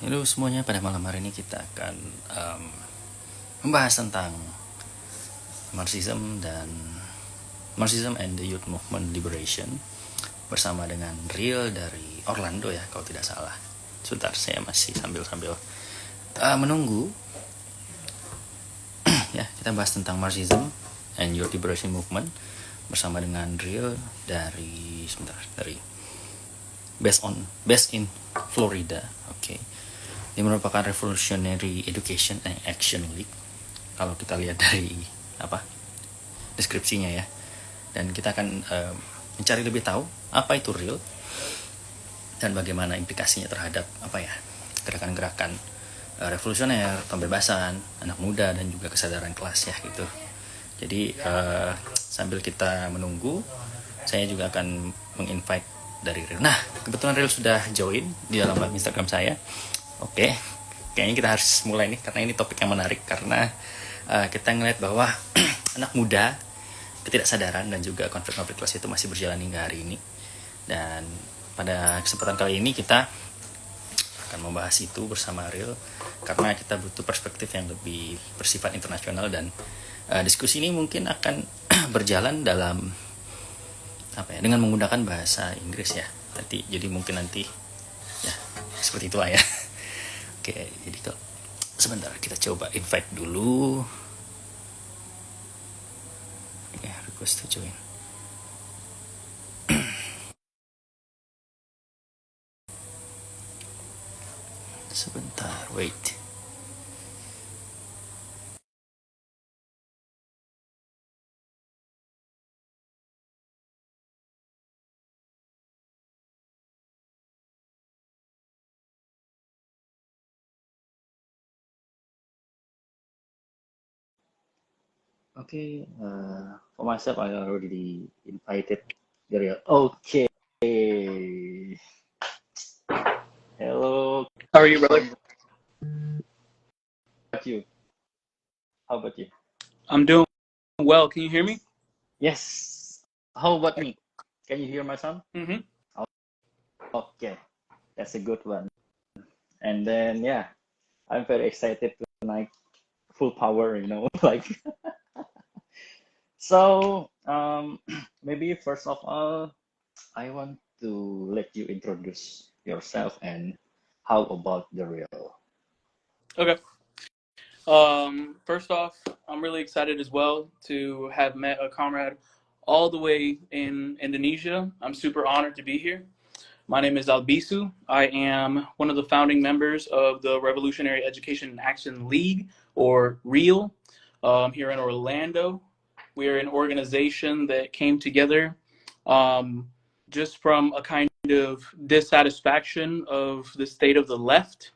Halo semuanya, pada malam hari ini kita akan membahas tentang Marxism and the Youth Movement Liberation bersama dengan Real dari Orlando ya, kalau tidak salah. Sebentar, saya masih sambil menunggu. Ya, kita bahas tentang Marxism and Youth Liberation Movement bersama dengan Real dari based in Florida. Oke. Ini merupakan Revolutionary Education and Action League. Kalau kita lihat dari deskripsinya ya. Dan kita akan mencari lebih tahu apa itu Real dan bagaimana implikasinya terhadap gerakan-gerakan revolusioner, pembebasan anak muda dan juga kesadaran kelas ya gitu. Jadi sambil kita menunggu, saya juga akan menginvite dari Real. Nah, kebetulan Real sudah join di dalam Instagram saya. Oke, kayaknya kita harus mulai nih karena ini topik yang menarik, karena kita ngeliat bahwa anak muda, ketidaksadaran dan juga konflik-konflik kelas itu masih berjalan hingga hari ini. Dan pada kesempatan kali ini kita akan membahas itu bersama Real karena kita butuh perspektif yang lebih bersifat internasional, dan diskusi ini mungkin akan berjalan dalam dengan menggunakan bahasa Inggris ya. Jadi mungkin nanti ya seperti itulah ya. Oke, jadi sebentar kita coba invite dulu. Ya, request to join. Sebentar, wait. Okay, for myself, I already invited Gabriel. Okay. Hello. How are you, brother? How about you? I'm doing well. Can you hear me? Yes. How about me? Can you hear my sound? Mm-hmm. Okay, that's a good one. And then, yeah, I'm very excited tonight. Full power, like. So, maybe first of all, I want to let you introduce yourself and how about the Real. Okay. First off, I'm really excited as well to have met a comrade all the way in Indonesia. I'm super honored to be here. My name is Albizu. I am one of the founding members of the Revolutionary Education and Action League, or REAL, here in Orlando. We are an organization that came together just from a kind of dissatisfaction of the state of the left.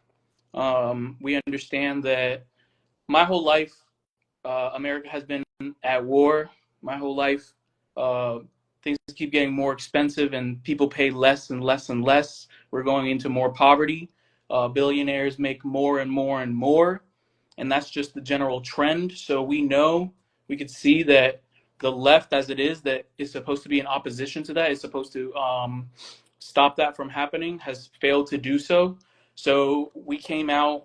We understand that my whole life, America has been at war. My whole life, things keep getting more expensive and people pay less and less and less. We're going into more poverty. Billionaires make more and more and more. And that's just the general trend. So we could see that the left as it is, that is supposed to be in opposition to that, is supposed to stop that from happening, has failed to do so. So we came out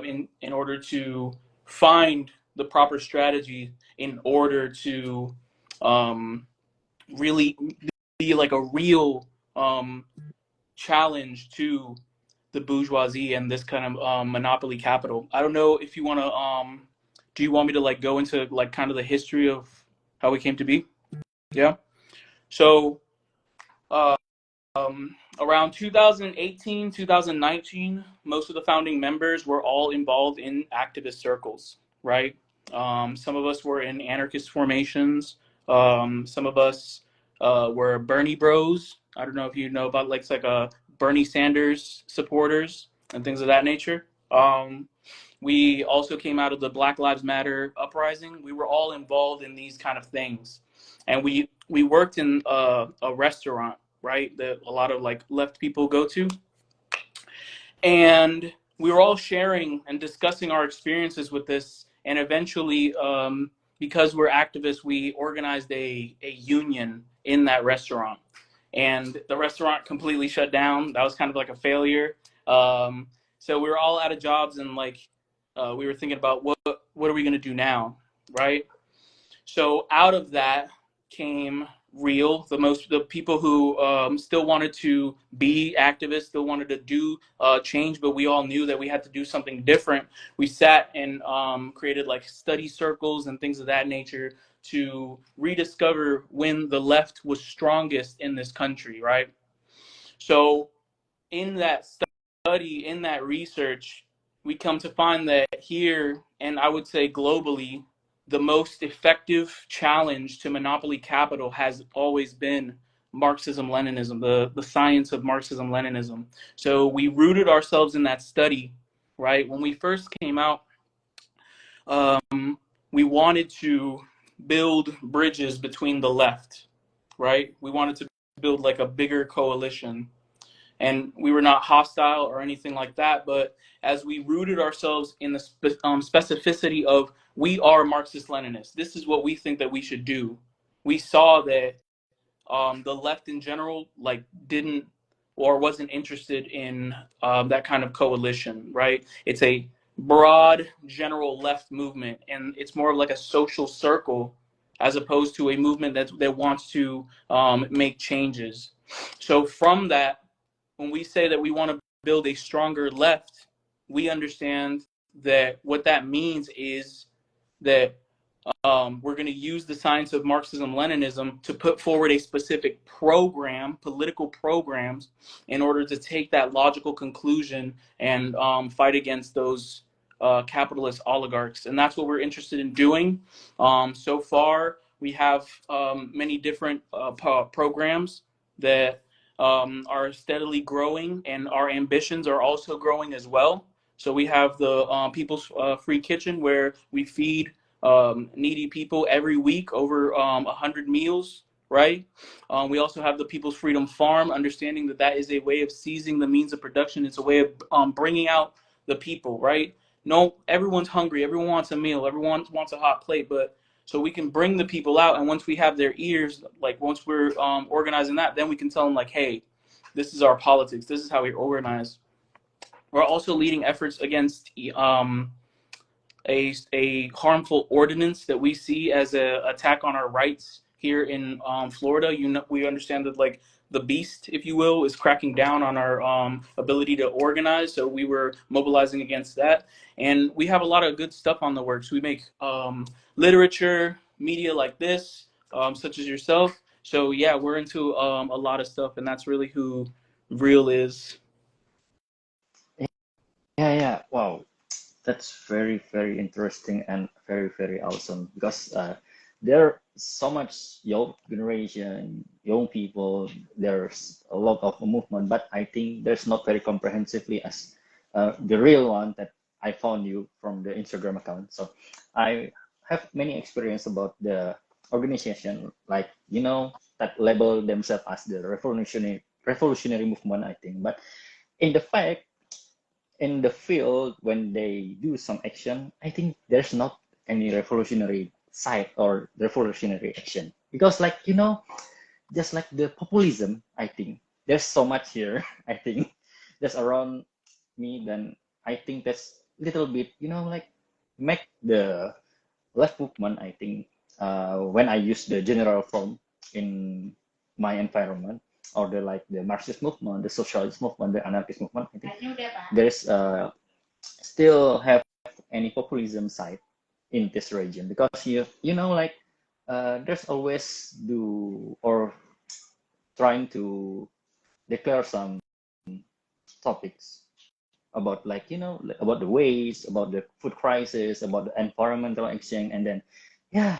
in order to find the proper strategy in order to really be like a real challenge to the bourgeoisie and this kind of monopoly capital. I don't know if you want to do you want me to like go into like kind of the history of how we came to be? Yeah. So around 2018, 2019, most of the founding members were all involved in activist circles, right? Some of us were in anarchist formations. Some of us were Bernie Bros. I don't know if you know about like Bernie Sanders supporters and things of that nature. We also came out of the Black Lives Matter uprising. We were all involved in these kind of things. And we worked in a restaurant, right, that a lot of like left people go to. And we were all sharing and discussing our experiences with this. And eventually, because we're activists, we organized a union in that restaurant. And the restaurant completely shut down. That was kind of like a failure. So we were all out of jobs, and like we were thinking about what are we going to do now, right? So out of that came real. The people who still wanted to be activists, still wanted to do change, but we all knew that we had to do something different. We sat and created like study circles and things of that nature to rediscover when the left was strongest in this country, right? So in that study, in that research, we come to find that here, and I would say globally, the most effective challenge to monopoly capital has always been Marxism Leninism, the science of Marxism Leninism. So we rooted ourselves in that study, right? When we first came out, we wanted to build bridges between the left, right? We wanted to build like a bigger coalition, and we were not hostile or anything like that. But as we rooted ourselves in the specificity of we are Marxist-Leninists, this is what we think that we should do. We saw that the left in general like didn't or wasn't interested in that kind of coalition, right? It's a broad general left movement, and it's more like a social circle as opposed to a movement that wants to make changes. So from that, when we say that we want to build a stronger left, we understand that what that means is that we're going to use the science of Marxism-Leninism to put forward a specific program, political programs, in order to take that logical conclusion and fight against those capitalist oligarchs. And that's what we're interested in doing. So far, we have many different programs that are steadily growing, and our ambitions are also growing as well. So we have the People's Free Kitchen, where we feed needy people every week over 100 meals, right? We also have the People's Freedom Farm, understanding that that is a way of seizing the means of production. It's a way of bringing out the people, right? No, everyone's hungry. Everyone wants a meal. Everyone wants a hot plate, but so we can bring the people out, and once we have their ears, like once we're organizing that, then we can tell them like, hey, this is our politics. This is how we organize. We're also leading efforts against a harmful ordinance that we see as an attack on our rights here in Florida. We understand that like the beast, if you will, is cracking down on our ability to organize. So we were mobilizing against that, and we have a lot of good stuff on the works. We make literature, media like this, such as yourself. So yeah, we're into a lot of stuff, and that's really who Real is. Yeah. Wow, that's very, very interesting and very, very awesome because there so much young generation, young people. There's a lot of movement, but I think there's not very comprehensively as the real one that I found you from the Instagram account. So I have many experience about the organization, like that label themselves as the revolutionary movement. I think, but in the fact in the field when they do some action, I think there's not any revolutionary side or revolutionary action because, like just like the populism, I think there's so much here. I think that's around me. Then I think that's little bit, like make the left movement. I think when I use the general form in my environment, or the Marxist movement, the socialist movement, the anarchist movement, I think there's still have any populism side in this region because like there's always do or trying to declare some topics about about the waste, about the food crisis, about the environmental action, and then yeah,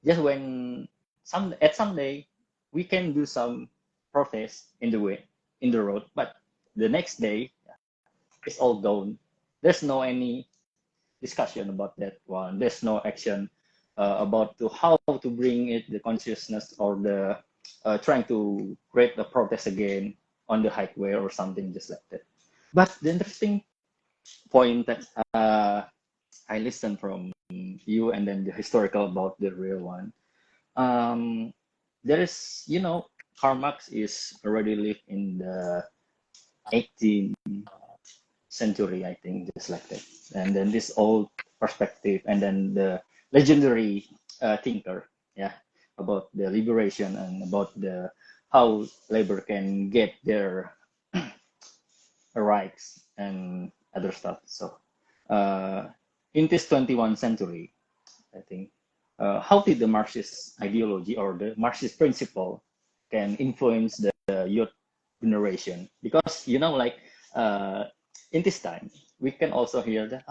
just when some day we can do some protest in the road, but the next day it's all gone. There's no any discussion about that one. There's no action about how to bring it the consciousness or the trying to create the protest again on the highway or something just like that. But the interesting point that I listened from you and then the historical about the real one. There is, Karl Marx is already lived in the 18 century, I think, just like that. And then this old perspective, and then the legendary thinker, yeah, about the liberation and about the how labor can get their rights and other stuff. So in this 21st century, I think, how did the Marxist ideology or the Marxist principle can influence the youth generation? Because, you know, like in this time, we can also hear that,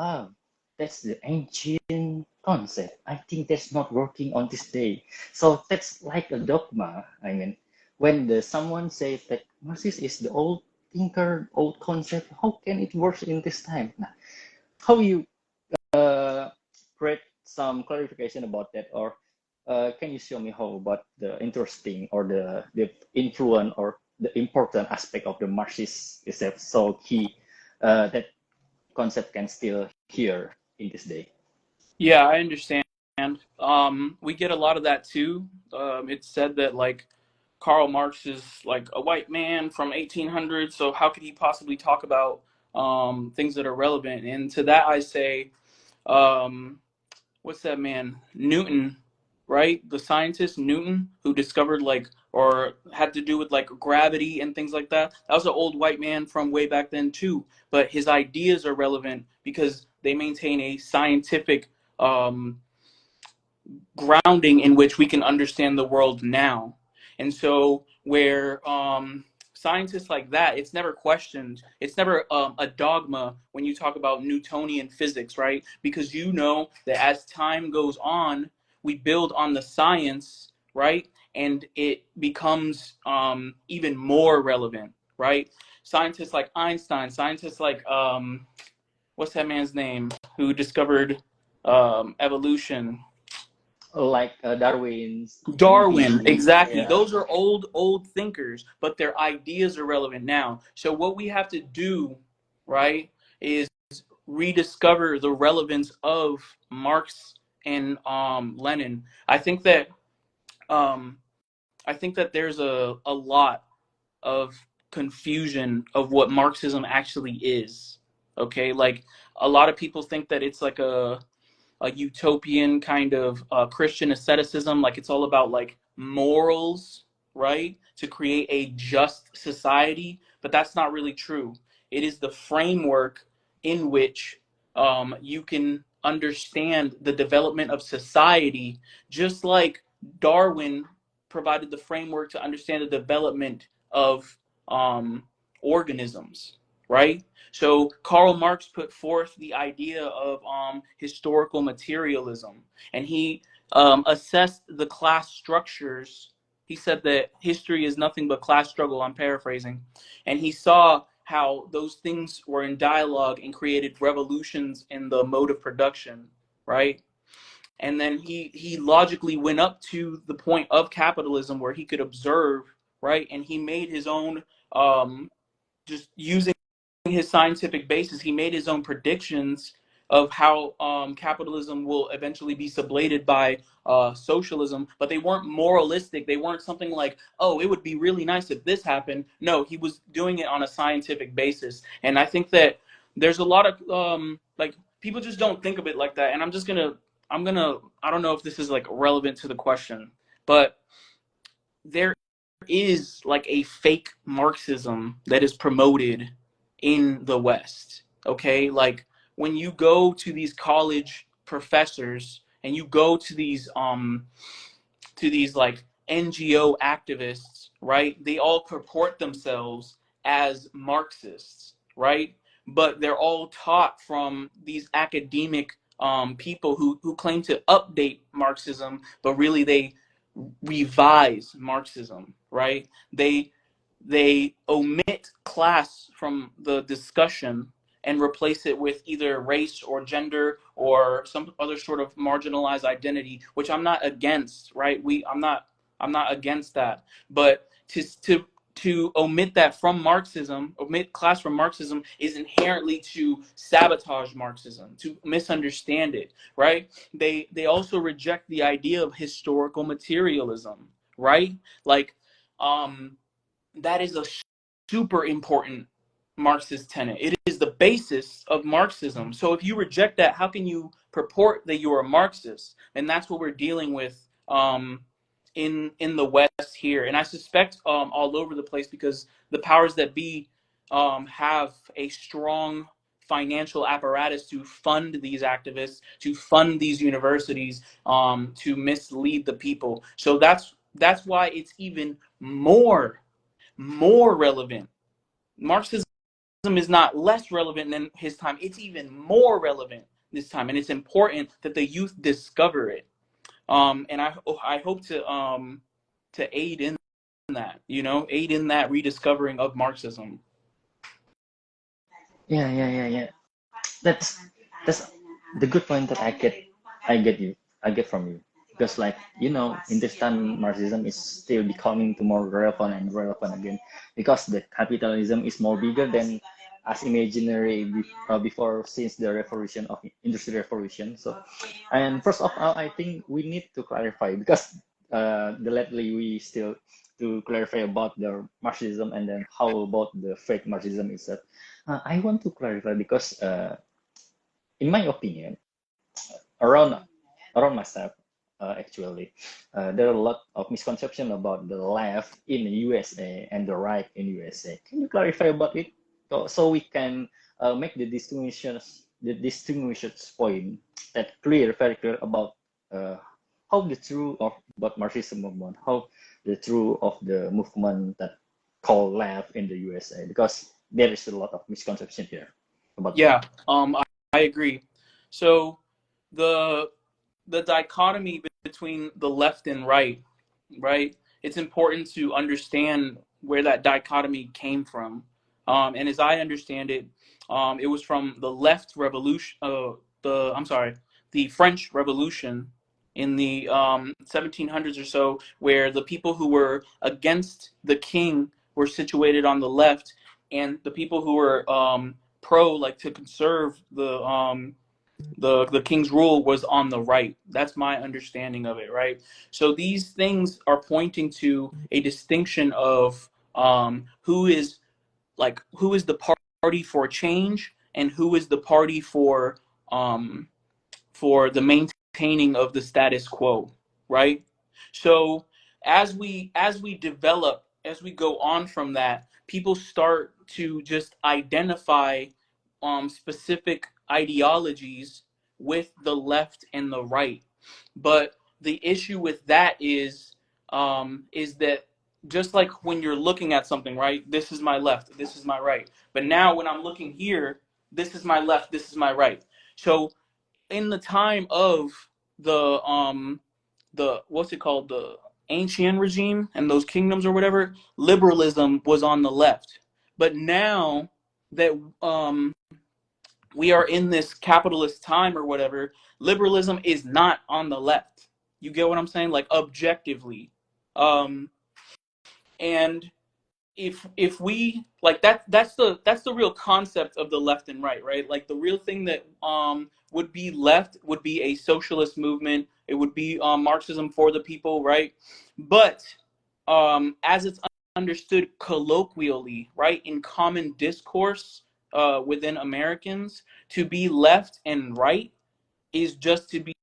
that's the ancient concept. I think that's not working on this day. So that's like a dogma. I mean, when someone says that Marxist is the old thinker, old concept, how can it work in this time? Now, how you create some clarification about that, or can you show me how about the interesting or the influence or the important aspect of the Marxist is that so key that concept can still hear in this day? Yeah, I understand. We get a lot of that too. It's said that like Karl Marx is like a white man from 1800, so how could he possibly talk about things that are relevant? And to that I say, what's that man? Newton, right? The scientist Newton who discovered like or had to do with like gravity and things like that. That was an old white man from way back then too. But his ideas are relevant because they maintain a scientific grounding in which we can understand the world now. And so where scientists like that, it's never questioned. It's never a dogma when you talk about Newtonian physics, right? Because you know that as time goes on, we build on the science, right? And it becomes even more relevant, right? Scientists like Einstein, scientists like, what's that man's name who discovered evolution? Like Darwin's Darwin, maybe, exactly. yeah. Those are old thinkers, but their ideas are relevant now. So what we have to do, right, is rediscover the relevance of Marx and Lenin. Um, I think that there's a lot of confusion of what Marxism actually is. Okay, like a lot of people think that it's like a utopian kind of Christian asceticism, like it's all about like morals, right? To create a just society, but that's not really true. It is the framework in which you can understand the development of society, just like Darwin provided the framework to understand the development of organisms, right? So Karl Marx put forth the idea of historical materialism, and he assessed the class structures. He said that history is nothing but class struggle. I'm paraphrasing, and he saw how those things were in dialogue and created revolutions in the mode of production, right? And then he logically went up to the point of capitalism where he could observe, right? And he made his own just using his scientific basis, he made his own predictions of how capitalism will eventually be sublated by socialism, but they weren't moralistic. They weren't something like, oh, it would be really nice if this happened. No, he was doing it on a scientific basis. And I think that there's a lot of like people just don't think of it like that. And I don't know if this is like relevant to the question, but there is like a fake Marxism that is promoted in the West. Okay, like when you go to these college professors and you go to these like NGO activists, right? They all purport themselves as Marxists, right? But they're all taught from these academic people who claim to update Marxism, but really they revise Marxism, right? They omit class from the discussion and replace it with either race or gender or some other sort of marginalized identity, which I'm not against, right? I'm not against that, but to omit that from Marxism, omit class from Marxism is inherently to sabotage Marxism, to misunderstand it, right? They also reject the idea of historical materialism, right? Like that is a super important Marxist tenet. It is the basis of Marxism. So if you reject that, how can you purport that you are a Marxist? And that's what we're dealing with in the West here, and I suspect all over the place, because the powers that be have a strong financial apparatus to fund these activists, to fund these universities, to mislead the people. So that's why it's even more relevant. Marxism is not less relevant than his time; it's even more relevant this time, and it's important that the youth discover it. And I hope to aid in that, aid in that rediscovering of Marxism. Yeah. That's the good point that I get from you. Because like, in this time Marxism is still becoming to more relevant and relevant again, because the capitalism is more bigger than as imaginary before, since the revolution of industry revolution. So, and first of all, I think we need to clarify, because the lately we still to clarify about the Marxism, and then how about the fake Marxism is that I want to clarify, because in my opinion, around myself, actually, there are a lot of misconception about the left in the USA and the right in USA. Can you clarify about it, so we can make the distinguishes point that very clear about how the true of about Marxism movement, how the true of the movement that called left in the USA, because there is a lot of misconception here about that. Yeah, I agree. So the dichotomy between the left and right, it's important to understand where that dichotomy came from. And as I understand it, it was from the left revolution, the French Revolution in the 1700s or so, where the people who were against the king were situated on the left, and the people who were pro, like to conserve the king's rule, was on the right. That's my understanding of it, right? So these things are pointing to a distinction of who is the party for change, and who is the party for the maintaining of the status quo, right? So as we develop, as we go on from that, people start to just identify specific ideologies with the left and the right. But the issue with that is that, just like when you're looking at something, right? This is my left, this is my right. But now when I'm looking here, this is my left, this is my right. So in the time of the what's it called, the ancient regime and those kingdoms or whatever, liberalism was on the left. But now that we are in this capitalist time or whatever, liberalism is not on the left. You get what I'm saying? Like, objectively. And if we like that's the real concept of the left and right? Like, the real thing that would be left would be a socialist movement. It would be Marxism for the people, right? But as it's understood colloquially, right, in common discourse within Americans, to be left and right is just to be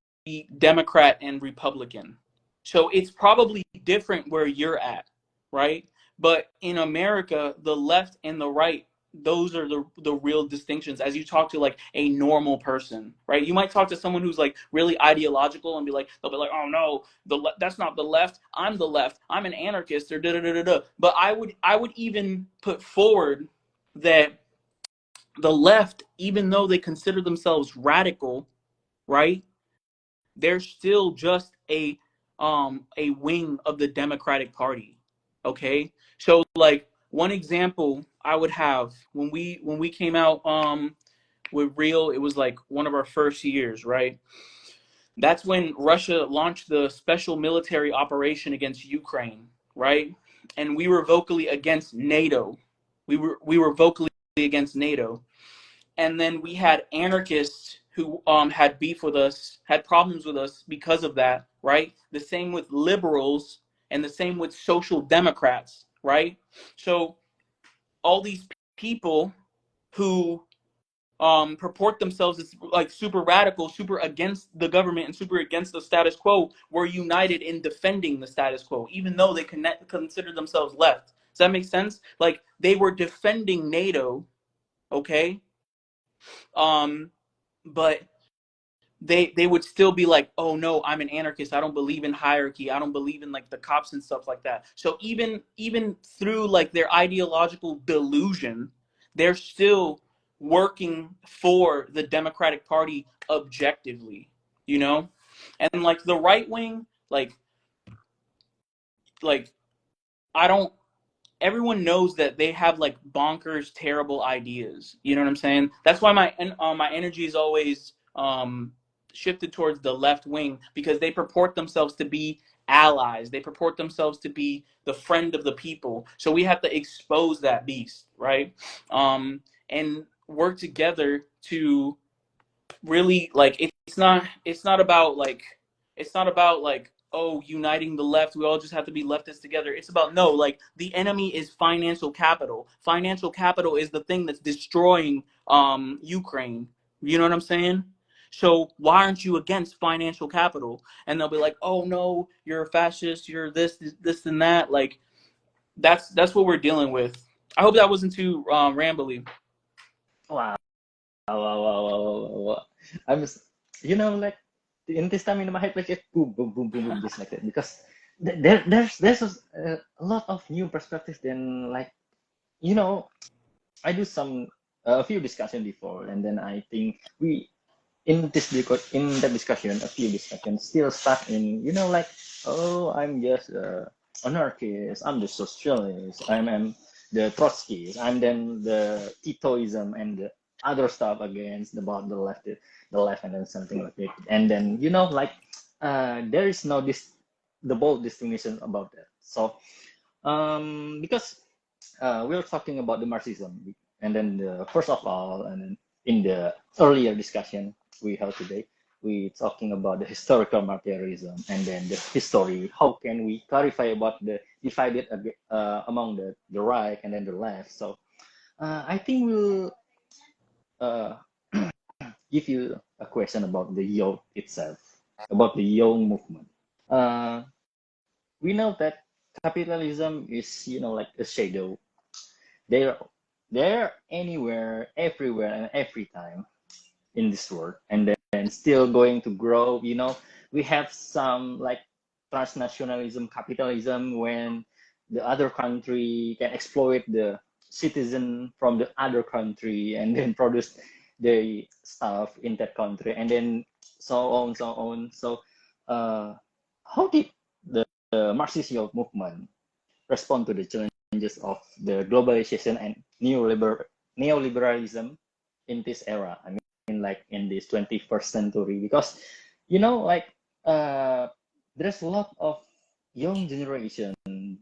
Democrat and Republican. So it's probably different where you're at, right? But in America, the left and the right, those are the real distinctions. As you talk to like a normal person, right? You might talk to someone who's like really ideological and they'll be like, oh no, that's not the left. I'm the left. I'm an anarchist, or da da da da da. But I would even put forward that the left, even though they consider themselves radical, right, they're still just a wing of the Democratic Party. Okay, so like one example I would have, when we came out with Real, it was like one of our first years, right? That's when Russia launched the special military operation against Ukraine, right? And we were vocally against NATO. We were vocally against NATO. And then we had anarchists who had beef with us, had problems with us because of that, right? The same with liberals, and the same with social democrats, right? So all these people who purport themselves as like super radical, super against the government, and super against the status quo, were united in defending the status quo, even though they consider themselves left. Does that make sense? Like, they were defending NATO, okay? But they would still be like, oh no, I'm an anarchist, I don't believe in hierarchy, I don't believe in like the cops and stuff like that. So even through like their ideological delusion, they're still working for the Democratic Party objectively, you know? And like the right wing, like I don't everyone knows that they have like bonkers, terrible ideas. You know what I'm saying? That's why my energy is always shifted towards the left wing, because they purport themselves to be allies. They purport themselves to be the friend of the people. So we have to expose that beast, right? And work together to really, like, it's not about like, oh, uniting the left, we all just have to be leftists together. It's about, no, like, the enemy is financial capital. Financial capital is the thing that's destroying Ukraine. You know what I'm saying? So why aren't you against financial capital? And they'll be like, oh no, you're a fascist, you're this and that. Like, that's what we're dealing with. I hope that wasn't too rambly. Wow, wow, wow, wow, wow, wow. I'm, like in this time in my head, like it boom, boom, boom, boom, boom, just like that. Because there's a lot of new perspectives. Then, like, I do a few discussion before, and then I think we in that discussion, a few discussions still stuck in, like, oh, I'm just anarchist, I'm the socialist, I'm the Trotskyist, I'm then the Titoism and the other stuff against about the left, and then something like that. And then, like, there is no the bold distinction about that. So because we're talking about the Marxism, and then first of all, and then in the earlier discussion we held today, we talking about the historical materialism, and then the history. How can we clarify about the divided among the right and then the left? So I think we'll uh, give you a question about the young itself, about the young movement. Uh, we know that capitalism is, like a shadow. They're they're anywhere, everywhere, and every time in this world, and then still going to grow. We have some like transnationalism, capitalism, when the other country can exploit the citizen from the other country and then produce the stuff in that country, and then so on, so on. So, how did the Marxist movement respond to the challenges of the globalization and neoliberalism in this era? I mean, like in this 21st century, because like there's a lot of young generation.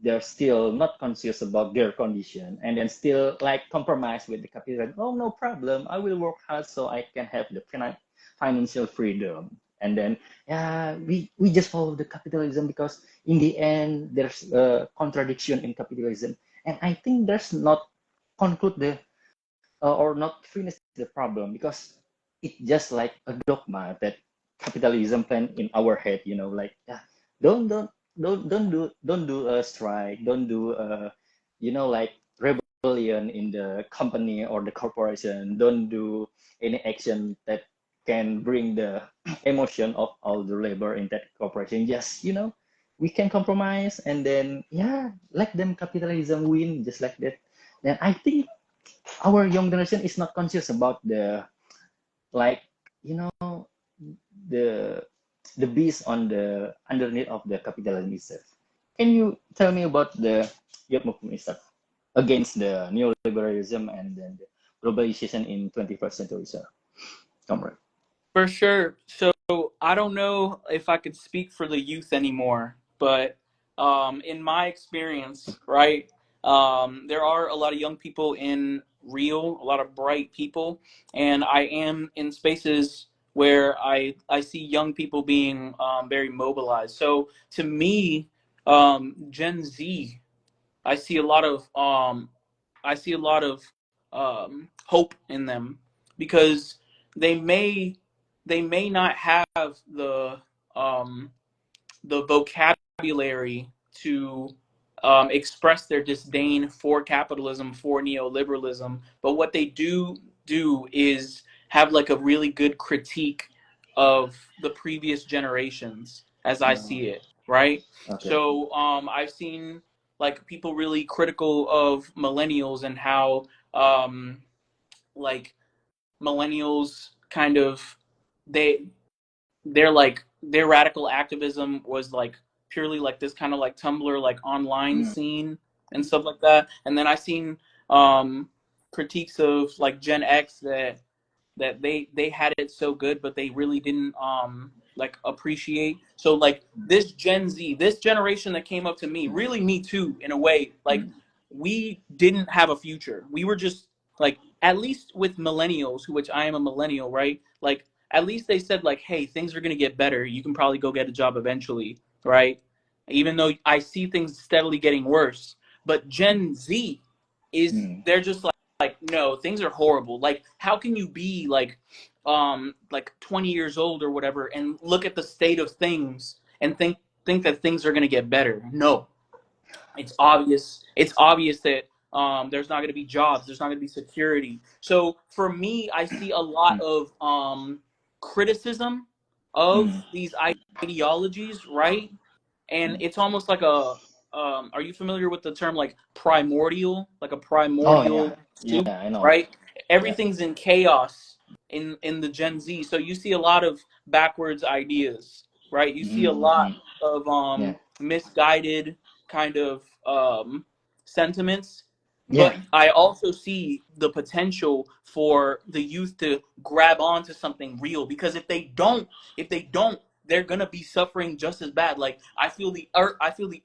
They're still not conscious about their condition, and then still like compromise with the capitalism. Oh, no problem. I will work hard so I can have the financial freedom. And then, yeah, we just follow the capitalism because in the end there's a contradiction in capitalism, and I think there's not conclude the or not finish the problem, because it's just like a dogma that capitalism plan in our head. Like, yeah, don't don't don't do a strike, don't do a like rebellion in the company or the corporation, don't do any action that can bring the emotion of all the labor in that corporation. Yes, we can compromise, and then, yeah, let them capitalism win, just like that. And I think our young generation is not conscious about the, like, the beast on the underneath of the capitalism itself. Can you tell me about the youth movement itself against the neoliberalism and then the globalization in 21st century, sir? Comrade. For sure. So I don't know if I could speak for the youth anymore, but in my experience, right, there are a lot of young people in Rio, a lot of bright people, and I am in spaces where I see young people being very mobilized. So to me, Gen Z, I see a lot of hope in them, because they may not have the vocabulary to express their disdain for capitalism, for neoliberalism, but what they do is have like a really good critique of the previous generations, as I Uh, see it, right? okay. So I've seen like people really critical of millennials and how like millennials kind of they their radical activism was like purely like this kind of like Tumblr like online Mm, scene and stuff like that. And then I seen um critiques of like Gen X that they had it so good, but they really didn't like appreciate. So like this Gen Z, this generation that came up to me, mm, really me too in a way, like mm, we didn't have a future. We were just like, at least with millennials, who, which I am a millennial, right? Like at least they said like, hey, things are going to get better, you can probably go get a job eventually, right? Even though I see things steadily getting worse. But Gen Z is, mm. they're just like, no, things are horrible. Like how can you be like 20 years old or whatever and look at the state of things and think that things are going to get better? No, it's obvious that there's not going to be jobs, there's not going to be security. So for me, I see a lot Mm, of criticism of mm. these ideologies, right? And Mm. it's almost like a are you familiar with the term like primordial, like a Oh yeah, primordial yeah, soup, I know. right? Yeah. Everything's in chaos in the Gen Z. So you see a lot of backwards ideas, right? You see a Mm, lot mm. of Yeah, misguided kind of sentiments. yeah. But I also see the potential for the youth to grab onto something real, because if they don't, they're gonna be suffering just as bad. Like I feel the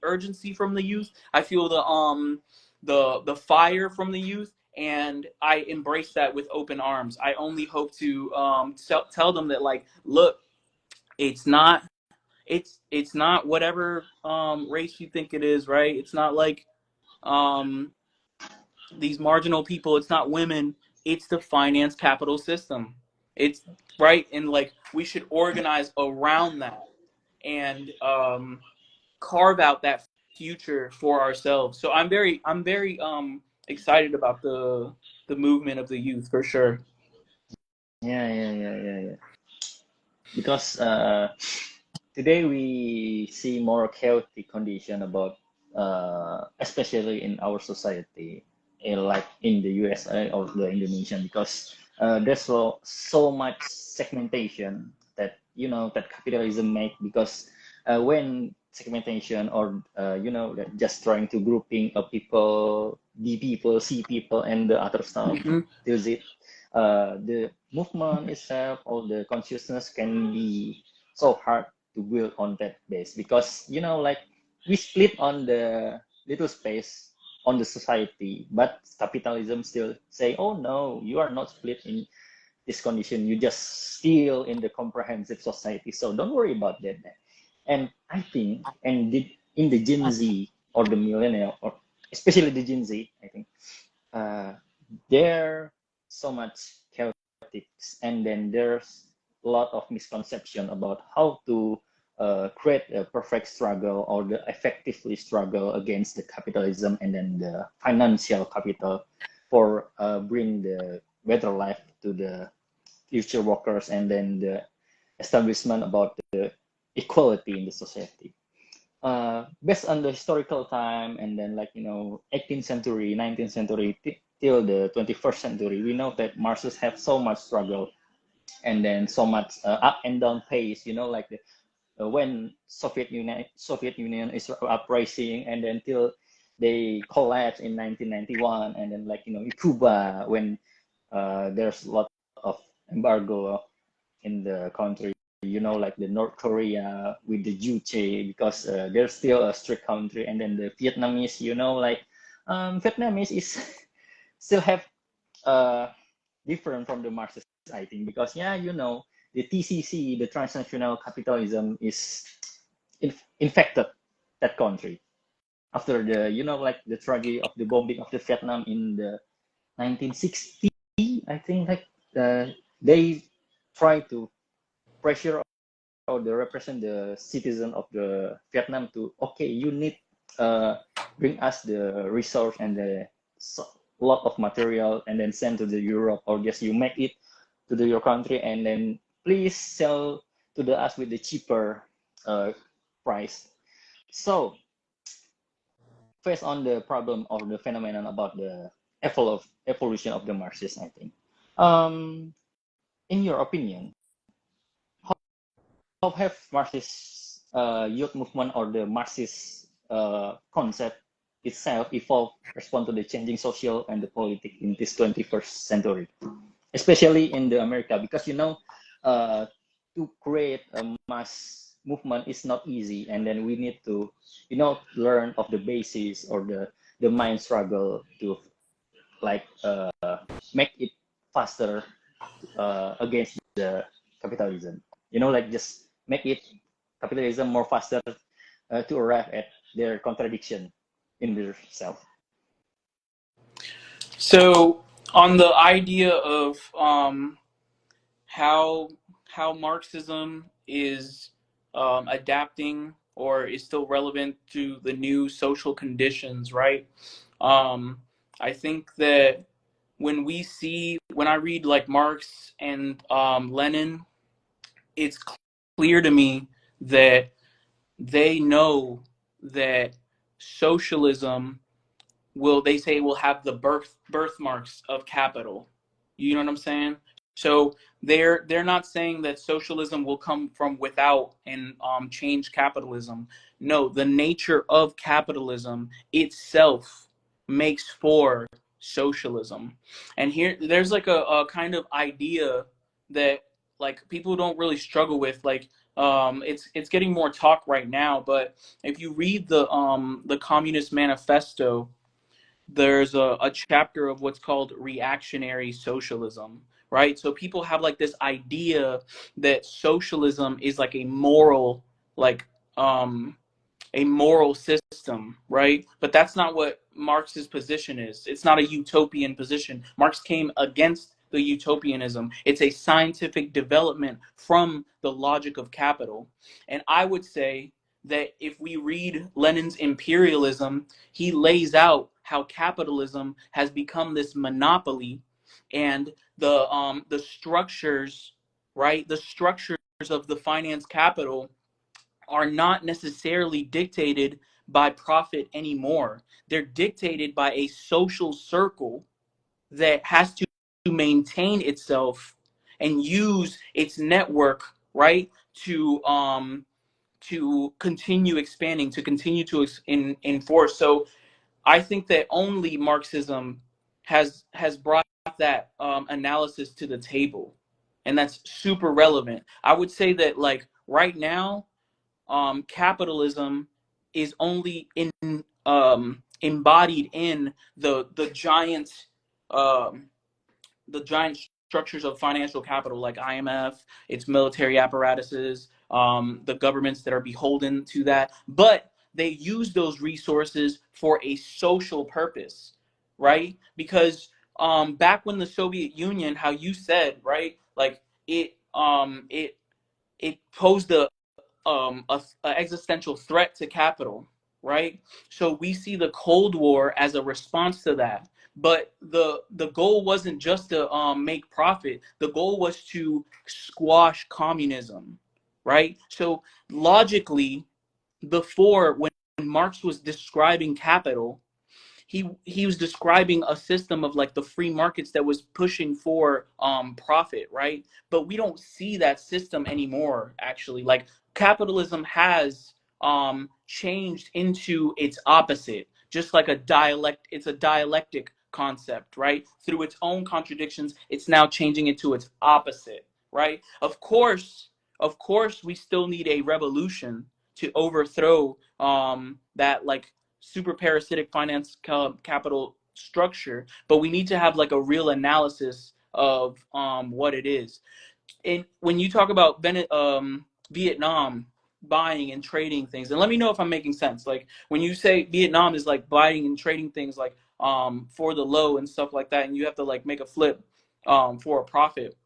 urgency from the youth. I feel the fire from the youth, and I embrace that with open arms. I only hope to tell them that, like, look, it's not it's not whatever race you think it is, right? It's not like um these marginal people, it's not women, it's the finance capital system. It's right, and like we should organize around that and carve out that future for ourselves. So I'm very excited about the movement of the youth, for sure. Yeah, yeah, yeah, yeah, yeah. Because today we see more chaotic condition about, especially in our society, like in the USA or the Indonesian, because there's so much segmentation that that capitalism make. Because when segmentation or that just trying to grouping of people, B people, C people, and the other stuff, Hmm. does it the movement itself or the consciousness can be so hard to build on that base. Because like we split on the little space on the society, but capitalism still say, oh no, you are not split in this condition, you just still in the comprehensive society, so don't worry about that. And I think, in the Gen Z or the millennial, or especially the Gen Z, I think uh, there so much chaotic, and then there's a lot of misconception about how to create a perfect struggle or the effectively struggle against the capitalism and then the financial capital for bring the better life to the future workers, and then the establishment about the equality in the society. Based on the historical time, and then 18th century, 19th century, till the 21st century, we know that Marxists have so much struggle, and then so much up and down pace. Like when Soviet Union is uprising, and then till they collapse in 1991, and then in Cuba when there's a lot of embargo in the country, like the North Korea with the Juche, because they're still a strict country, and then the Vietnamese, Vietnamese is still have different from the Marxists, I think, because the TCC, the transnational capitalism, is infected that country after the the tragedy of the bombing of the Vietnam in the 1960, I think, like they try to pressure or they represent the citizen of the Vietnam to, okay, you need bring us the resource and the lot of material and then send to the Europe, or just you make it to your country and then please sell to the us with the cheaper price. So based on the problem or the phenomenon about the evolution of the Marxist, I think. In your opinion, how have Marxist youth movement or the Marxist concept itself evolved respond to the changing social and the politics in this 21st century, especially in the America? Because to create a mass movement is not easy, and then we need to learn of the basis or the mind struggle to like make it faster against the capitalism. Like just make it capitalism more faster to arrive at their contradiction in their self. So on the idea of how Marxism is adapting or is still relevant to the new social conditions, right? I think that when I read like Marx and Lenin, it's clear to me that they know that socialism will have the birthmarks of capital. You know what I'm saying? So they're not saying that socialism will come from without and change capitalism. No, the nature of capitalism itself makes for socialism. And here there's like a kind of idea that like people don't really struggle with. Like it's getting more talk right now, but if you read the Communist Manifesto, there's a chapter of what's called reactionary socialism, right? So people have like this idea that socialism is like like um a moral system, right? But that's not what Marx's position is. It's not a utopian position. Marx came against the utopianism. It's a scientific development from the logic of capital. And I would say that if we read Lenin's Imperialism, he lays out how capitalism has become this monopoly, and the structures, right? The structures of the finance capital are not necessarily dictated by profit anymore. They're dictated by a social circle that has to maintain itself and use its network, right, to continue expanding, to continue to enforce. So I think that only Marxism has brought that analysis to the table, and that's super relevant. I would say that like right now, capitalism is only embodied in um, the giant structures of financial capital, like IMF, its military apparatuses, the governments that are beholden to that. But they use those resources for a social purpose, right? Because back when the Soviet Union, how you said, right, like it posed a existential threat to capital, right? So we see the Cold War as a response to that. But the goal wasn't just to make profit. The goal was to squash communism, right? So logically, before when Marx was describing capital, he was describing a system of like the free markets that was pushing for profit, right? But we don't see that system anymore. Actually, like capitalism has changed into its opposite, just like it's a dialectic concept, right? Through its own contradictions, it's now changing into its opposite, right? Of course we still need a revolution to overthrow that like super parasitic finance capital structure, but we need to have like a real analysis of what it is. And when you talk about Vietnam buying and trading things, and let me know if I'm making sense. Like when you say Vietnam is like buying and trading things like for the low and stuff like that, and you have to like make a flip for a profit.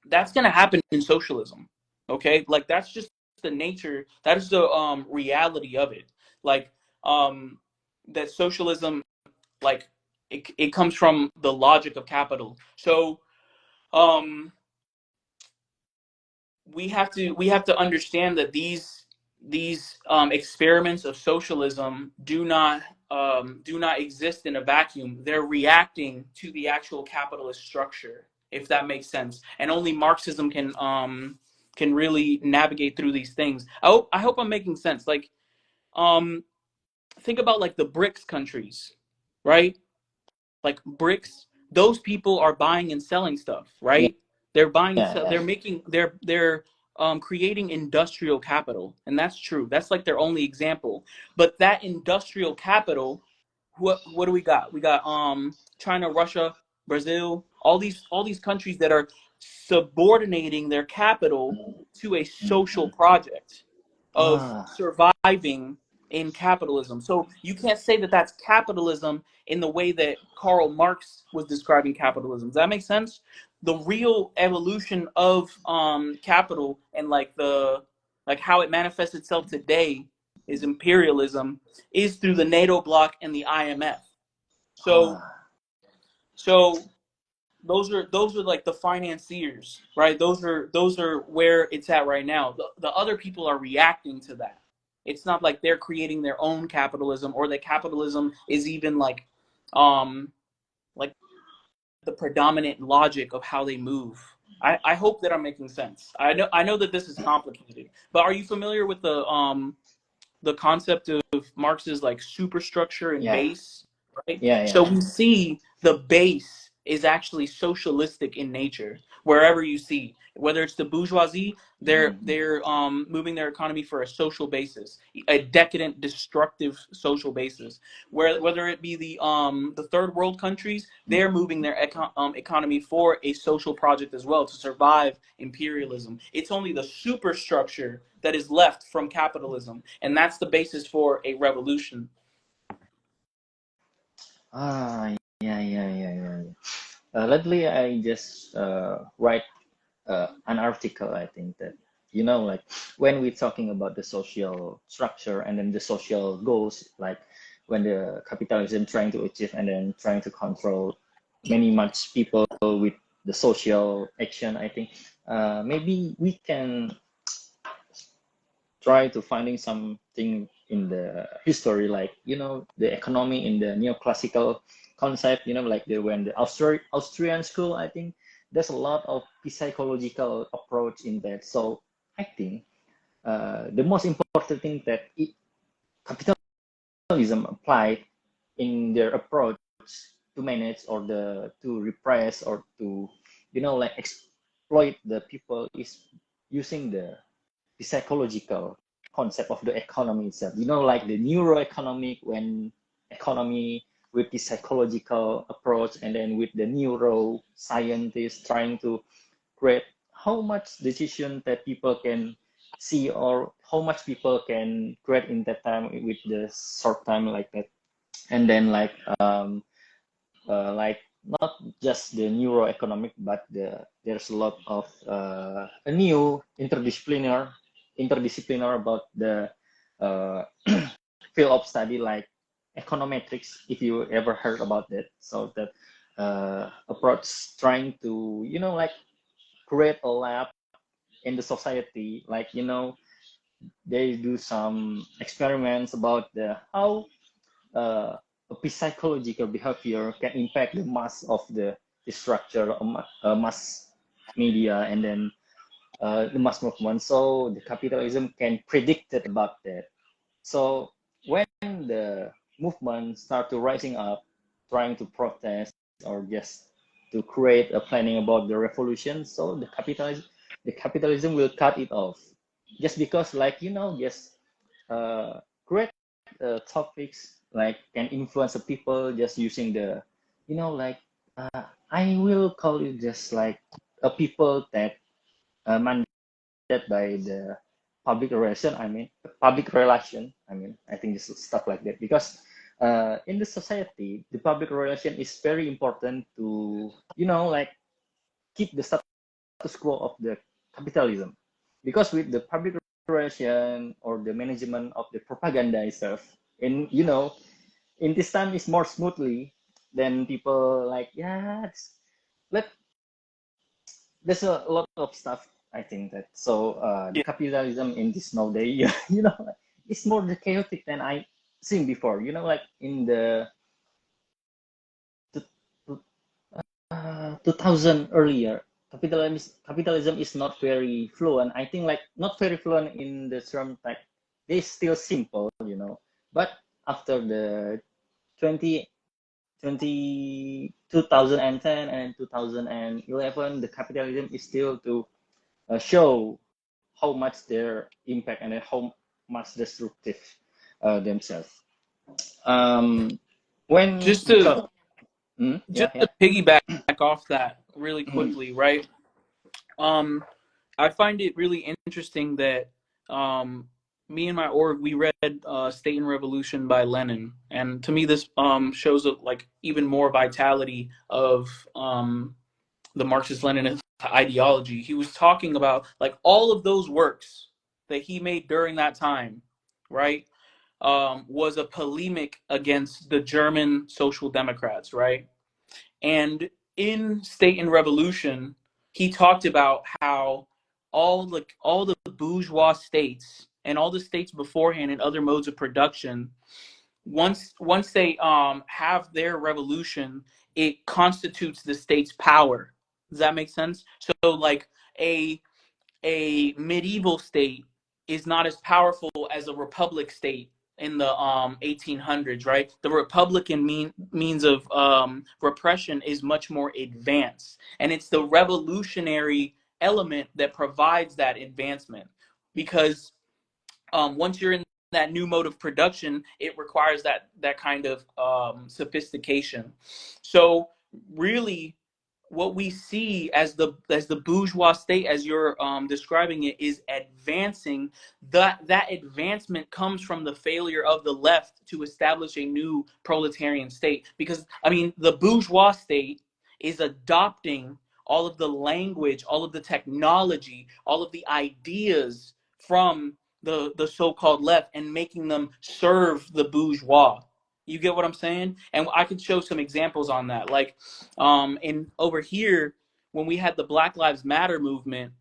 That's going to happen in socialism. Okay, like that's just the nature, that is the reality of it. Like that socialism, like it comes from the logic of capital. So um we have to understand that these experiments of socialism do not exist in a vacuum. They're reacting to the actual capitalist structure, if that makes sense. And only Marxism can really navigate through these things. I hope I'm making sense. Like think about like the BRICS countries, right? Like BRICS, those people are buying and selling stuff, Yeah, right? They're buying and yeah, sell. yeah. They're creating industrial capital, and that's true. That's like their only example. But that industrial capital, what do we got? We got China, Russia, Brazil, all these countries that are subordinating their capital to a social Mhm. project of Ah, surviving in capitalism. So you can't say that that's capitalism in the way that Karl Marx was describing capitalism. Does that make sense? The real evolution of capital and like how it manifests itself today is imperialism, is through the NATO bloc and the IMF. So ah, so those are like the financiers, right? Those are where it's at right now. The other people are reacting to that. It's not like they're creating their own capitalism, or that capitalism is even um like the predominant logic of how they move. I hope that I'm making sense. I know that this is complicated, but are you familiar with the concept of Marx's like superstructure and yeah, base, right? yeah, yeah, So yeah. we see the base is actually socialistic in nature. Wherever you see, whether it's the bourgeoisie, they're Mhm. they're moving their economy for a social basis, a decadent, destructive social basis. Whether it be the third world countries, they're moving their economy for a social project as well to survive imperialism. It's only the superstructure that is left from capitalism, and that's the basis for a revolution. Ah, yeah, yeah, yeah, yeah, yeah. Lately, I just write an article. I think that like when we're talking about the social structure and then the social goals, like when the capitalism trying to achieve and then trying to control many much people with the social action. I think maybe we can try to finding something in the history, like the economy in the neoclassical concept, like when the Austrian school. I think there's a lot of psychological approach in that. So I think the most important thing that capitalism applied in their approach to manage or to repress or to like exploit the people is using the psychological concept of the economy itself. Like the neuroeconomic, when economy with the psychological approach, and then with the neuroscientists trying to create how much decision that people can see, or how much people can create in that time with the short time like that. And then like not just the neuroeconomic, but there's a lot of a new interdisciplinary about the uh, field of study, like econometrics, if you ever heard about that. So that approach trying to like create a lab in the society, like they do some experiments about the how a psychological behavior can impact the mass of the structure, mass media, and then the mass movement. So the capitalism can predict it about that. So when the movement start to rising up, trying to protest or just to create a planning about the revolution, so the capitalism will cut it off, just because like just create topics like can influence the people just using the like I will call it just like a people that mandated by the public relation. I mean, I think this is stuff like that, because in the society, the public relation is very important to, like keep the status quo of the capitalism. Because with the public relation or the management of the propaganda itself, in, in this time is more smoothly, then people like, yeah, let there's a lot of stuff. I think that so the Yeah. capitalism in this nowadays, it's more the chaotic than I seen before. Like in the 2000 earlier, capitalism is not very fluent. I think like not very fluent in the term like they still simple, But after the 20 2010 and 2011, the capitalism is still to show how much their impact and how much destructive themselves. When Just the to co- just yeah, yeah. to piggyback off that really quickly, right? I find it really interesting that me and my org we read State and Revolution by Lenin, and to me this shows like even more vitality of the Marxist-Leninist ideology. He was talking about like all of those works that he made during that time, right? Was a polemic against the German Social Democrats, right? And in State and Revolution, he talked about how all the bourgeois states and all the states beforehand and other modes of production, once they have their revolution, it constitutes the state's power. Does that make sense? So like a a medieval state is not as powerful as a republic state in the 1800s, right? The republican means of repression is much more advanced, and it's the revolutionary element that provides that advancement, because once you're in that new mode of production, it requires that kind of sophistication. So really, what we see as the bourgeois state, as you're describing it, is advancing. That advancement comes from the failure of the left to establish a new proletarian state. Because I mean, the bourgeois state is adopting all of the language, all of the technology, all of the ideas from the so-called left and making them serve the bourgeois. You get what I'm saying? And I could show some examples on that. Like in over here, when we had the Black Lives Matter movement,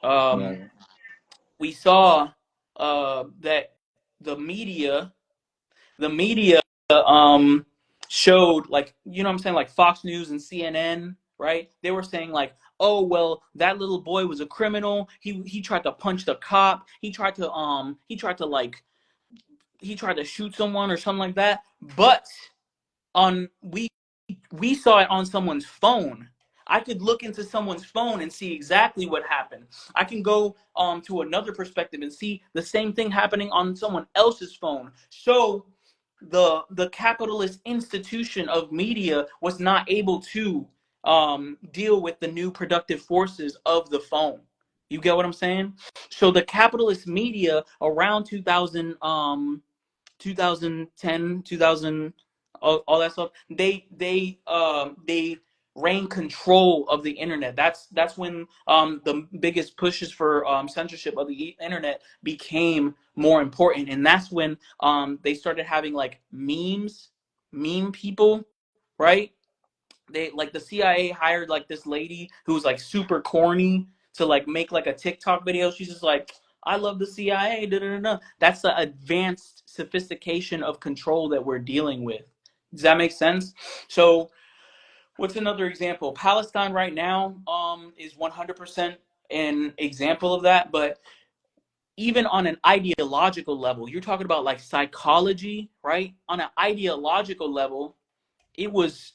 Yeah, um, yeah. we saw that the media, the media showed, like, you know what I'm saying, like Fox News and CNN, right? They were saying like, oh well, that little boy was a criminal. He tried to punch the cop. He tried to shoot someone or something like that. But on we saw it on someone's phone. I could look into someone's phone and see exactly what happened. I can go to another perspective and see the same thing happening on someone else's phone. So the capitalist institution of media was not able to deal with the new productive forces of the phone. You get what I'm saying? So the capitalist media around 2010, 2000, all that stuff. They reign control of the internet. That's when the biggest pushes for censorship of the internet became more important, and that's when they started having like meme people, right? They like the CIA hired like this lady who was like super corny to like make like a TikTok video. She's just like, I love the CIA. Da, da, da, da. That's the advanced sophistication of control that we're dealing with. Does that make sense? So, what's another example? Palestine right now is 100% an example of that. But even on an ideological level, you're talking about like psychology, right? On an ideological level, it was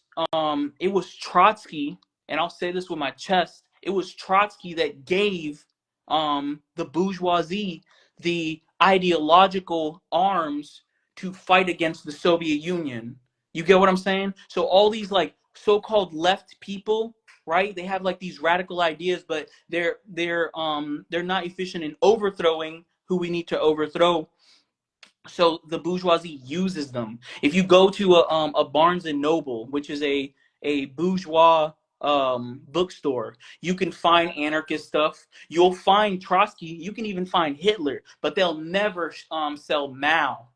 Trotsky, and I'll say this with my chest, it was Trotsky that gave the bourgeoisie the ideological arms to fight against the Soviet Union. You get what I'm saying? So all these like so-called left people, right? They have like these radical ideas, but they're not efficient in overthrowing who we need to overthrow. So the bourgeoisie uses them. If you go to a Barnes and Noble, which is a bourgeois bookstore, you can find anarchist stuff. You'll find Trotsky. You can even find Hitler, but they'll never sell Mao.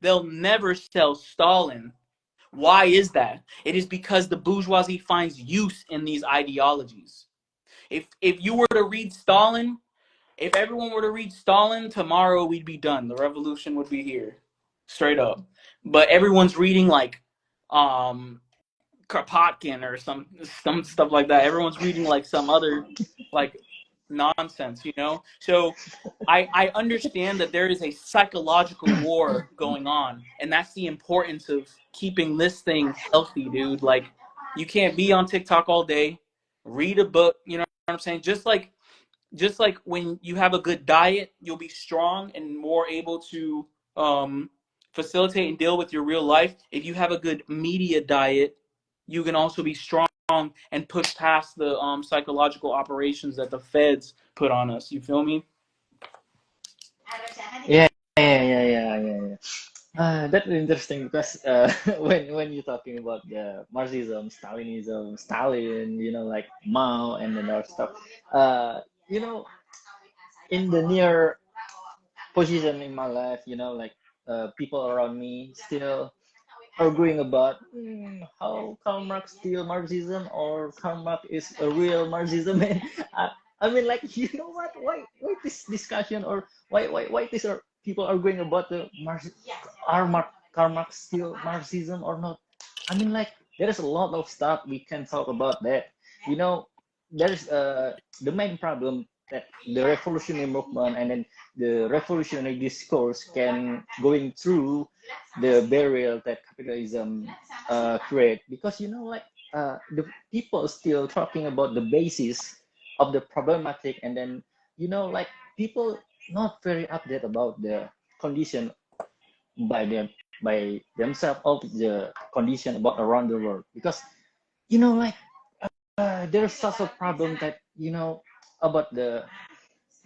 They'll never sell Stalin. Why is that? It is because the bourgeoisie finds use in these ideologies. If you were to read Stalin, if everyone were to read Stalin, tomorrow we'd be done. The revolution would be here. Straight up. But everyone's reading like um Kropotkin or some stuff like that. Everyone's reading like some other like nonsense, you know? So I understand that there is a psychological war going on, and that's the importance of keeping this thing healthy, dude. Like you can't be on TikTok all day. Read a book, you know what I'm saying? Just like when you have a good diet, you'll be strong and more able to facilitate and deal with your real life. If you have a good media diet, you can also be strong and push past the psychological operations that the feds put on us. You feel me? Yeah, yeah. That's interesting because when you're talking about the Marxism, Stalinism, Stalin, like Mao and then other stuff, uh, you know, in the near position in my life, like people around me still arguing about how Karl Marx still Marxism or Karl Marx is a real Marxism. And I mean, like, what? Why this discussion, or why this are people arguing about the Karl Marx still Marxism or not? I mean, like, there is a lot of stuff we can talk about that. You know, there's the main problem that the revolutionary movement and then the revolutionary discourse can going through the barrier that capitalism create, because like the people still talking about the basis of the problematic, and then like people not very update about the condition by them by themselves of the condition about around the world, because like there's such a problem that about the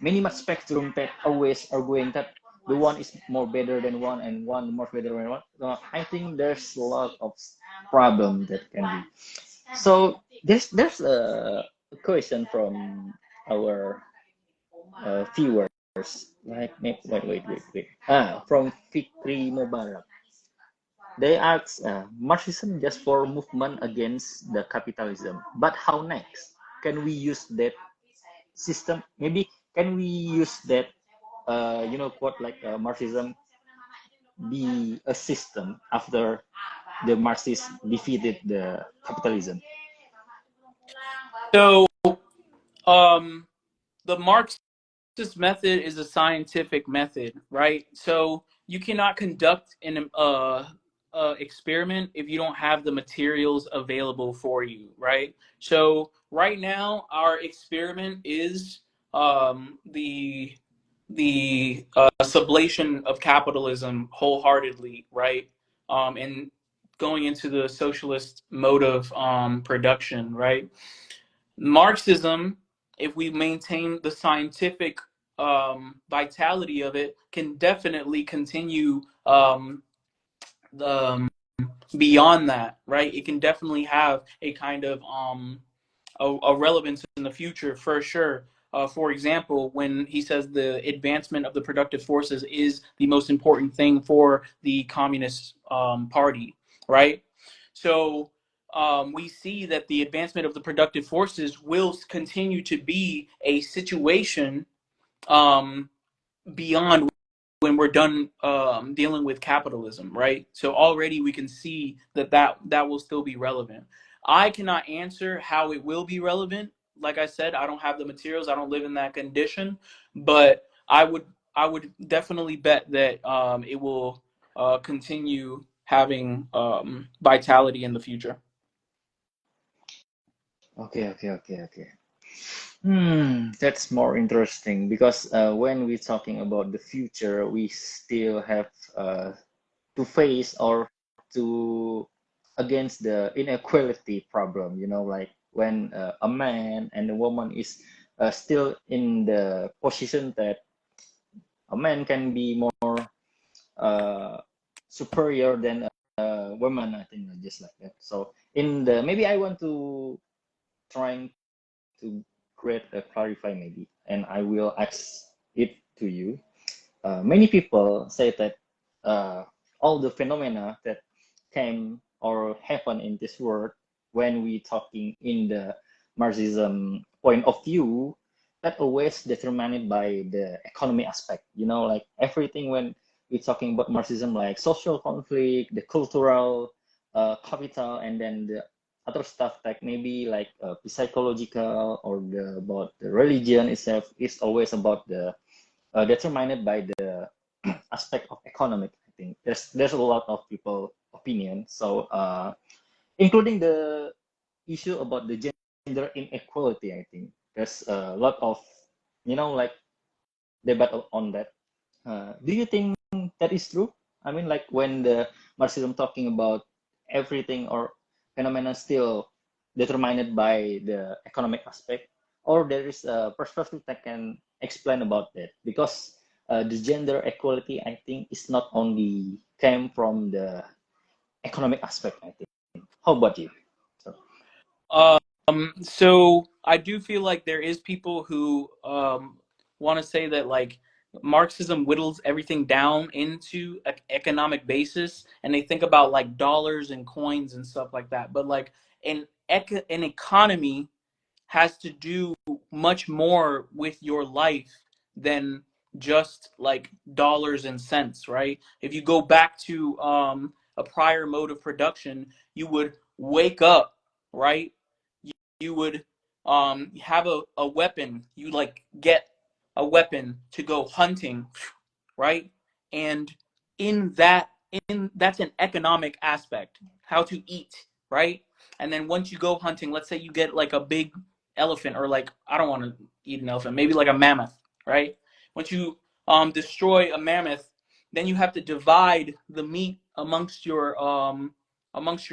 minimal spectrum that always are going that the one is more better than one and one more better than one. I think there's a lot of problem that can be. So there's a question from our viewers, like from Fikri Mubarak. They ask, Marxism just for movement against the capitalism, but how next? Can we use that system? Maybe can we use that quote like Marxism be a system after the Marxists defeated the capitalism? So the Marxist method is a scientific method, right? So you cannot conduct an experiment if you don't have the materials available for you, right? So right now, our experiment is the sublation of capitalism wholeheartedly, right? And going into the socialist mode of production, right? Marxism, if we maintain the scientific vitality of it, can definitely continue the, beyond that, right? It can definitely have a kind of a relevance in the future for sure. For example, when he says the advancement of the productive forces is the most important thing for the Communist Party, right? So we see that the advancement of the productive forces will continue to be a situation um, beyond when we're done dealing with capitalism, right? So already we can see that will still be relevant. I cannot answer how it will be relevant. Like I said, I don't have the materials. I don't live in that condition, but I would definitely bet that it will continue having vitality in the future. Okay. That's more interesting because when we're talking about the future, we still have to face or to against the inequality problem. Like when a man and a woman is still in the position that a man can be more superior than women. I think just like that. So in the maybe I want to trying to create a clarify maybe, and I will ask it to you. Many people say that all the phenomena that came or happen in this world when we talking in the Marxism point of view, that always determined by the economy aspect. You know, like everything when we're talking about Marxism, like social conflict, the cultural capital, and then the other stuff like maybe like psychological or the about the religion itself is always about the determined by the aspect of economic. I think there's a lot of people opinion. So including the issue about the gender inequality, I think there's a lot of like debate on that. Do you think that is true? I mean, like when the Marxism talking about everything or phenomena still determined by the economic aspect, or there is a perspective that can explain about that? Because the gender equality, I think, is not only came from the economic aspect. I think. How about you? So, So I do feel like there is people who want to say that like Marxism whittles everything down into an economic basis, and they think about like dollars and coins and stuff like that. But like an economy has to do much more with your life than just like dollars and cents, right? If you go back to a prior mode of production, you would wake up, right? You would have a weapon. You like get a weapon to go hunting, right? And in that in that's an economic aspect, how to eat, right? And then once you go hunting, let's say you get like a big elephant, or like I don't want to eat an elephant, maybe like a mammoth, right? Once you destroy a mammoth, then you have to divide the meat amongst your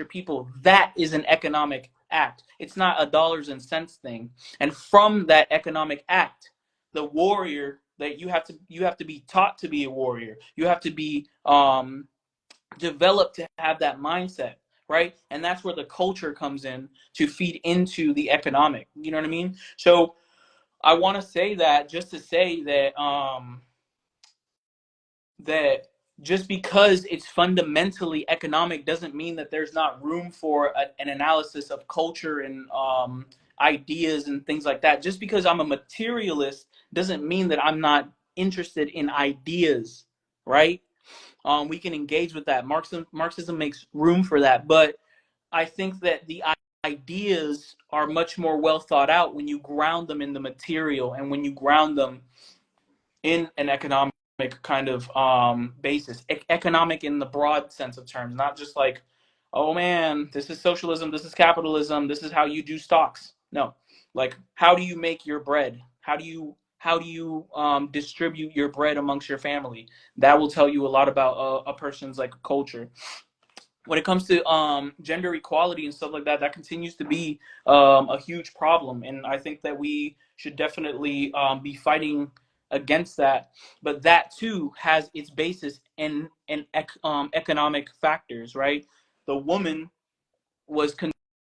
people. That is an economic act. It's not a dollars and cents thing. And from that economic act, the warrior that you have to be taught to be a warrior. You have to be developed to have that mindset, right? And that's where the culture comes in to feed into the economic. You know what I mean? So I want to say that just to say that just because it's fundamentally economic doesn't mean that there's not room for an analysis of culture and ideas and things like that. Just because I'm a materialist doesn't mean that I'm not interested in ideas, right? We can engage with that. Marxism makes room for that, but I think that the ideas are much more well thought out when you ground them in the material and when you ground them in an economic kind of basis. Economic in the broad sense of terms, not just like, oh man, this is socialism, this is capitalism, this is how you do stocks. No, like how do you make your bread? How do you distribute your bread amongst your family? That will tell you a lot about a person's like culture. When it comes to gender equality and stuff like that, that continues to be a huge problem, and I think that we should definitely be fighting against that. But that too has its basis in economic factors, right? The woman was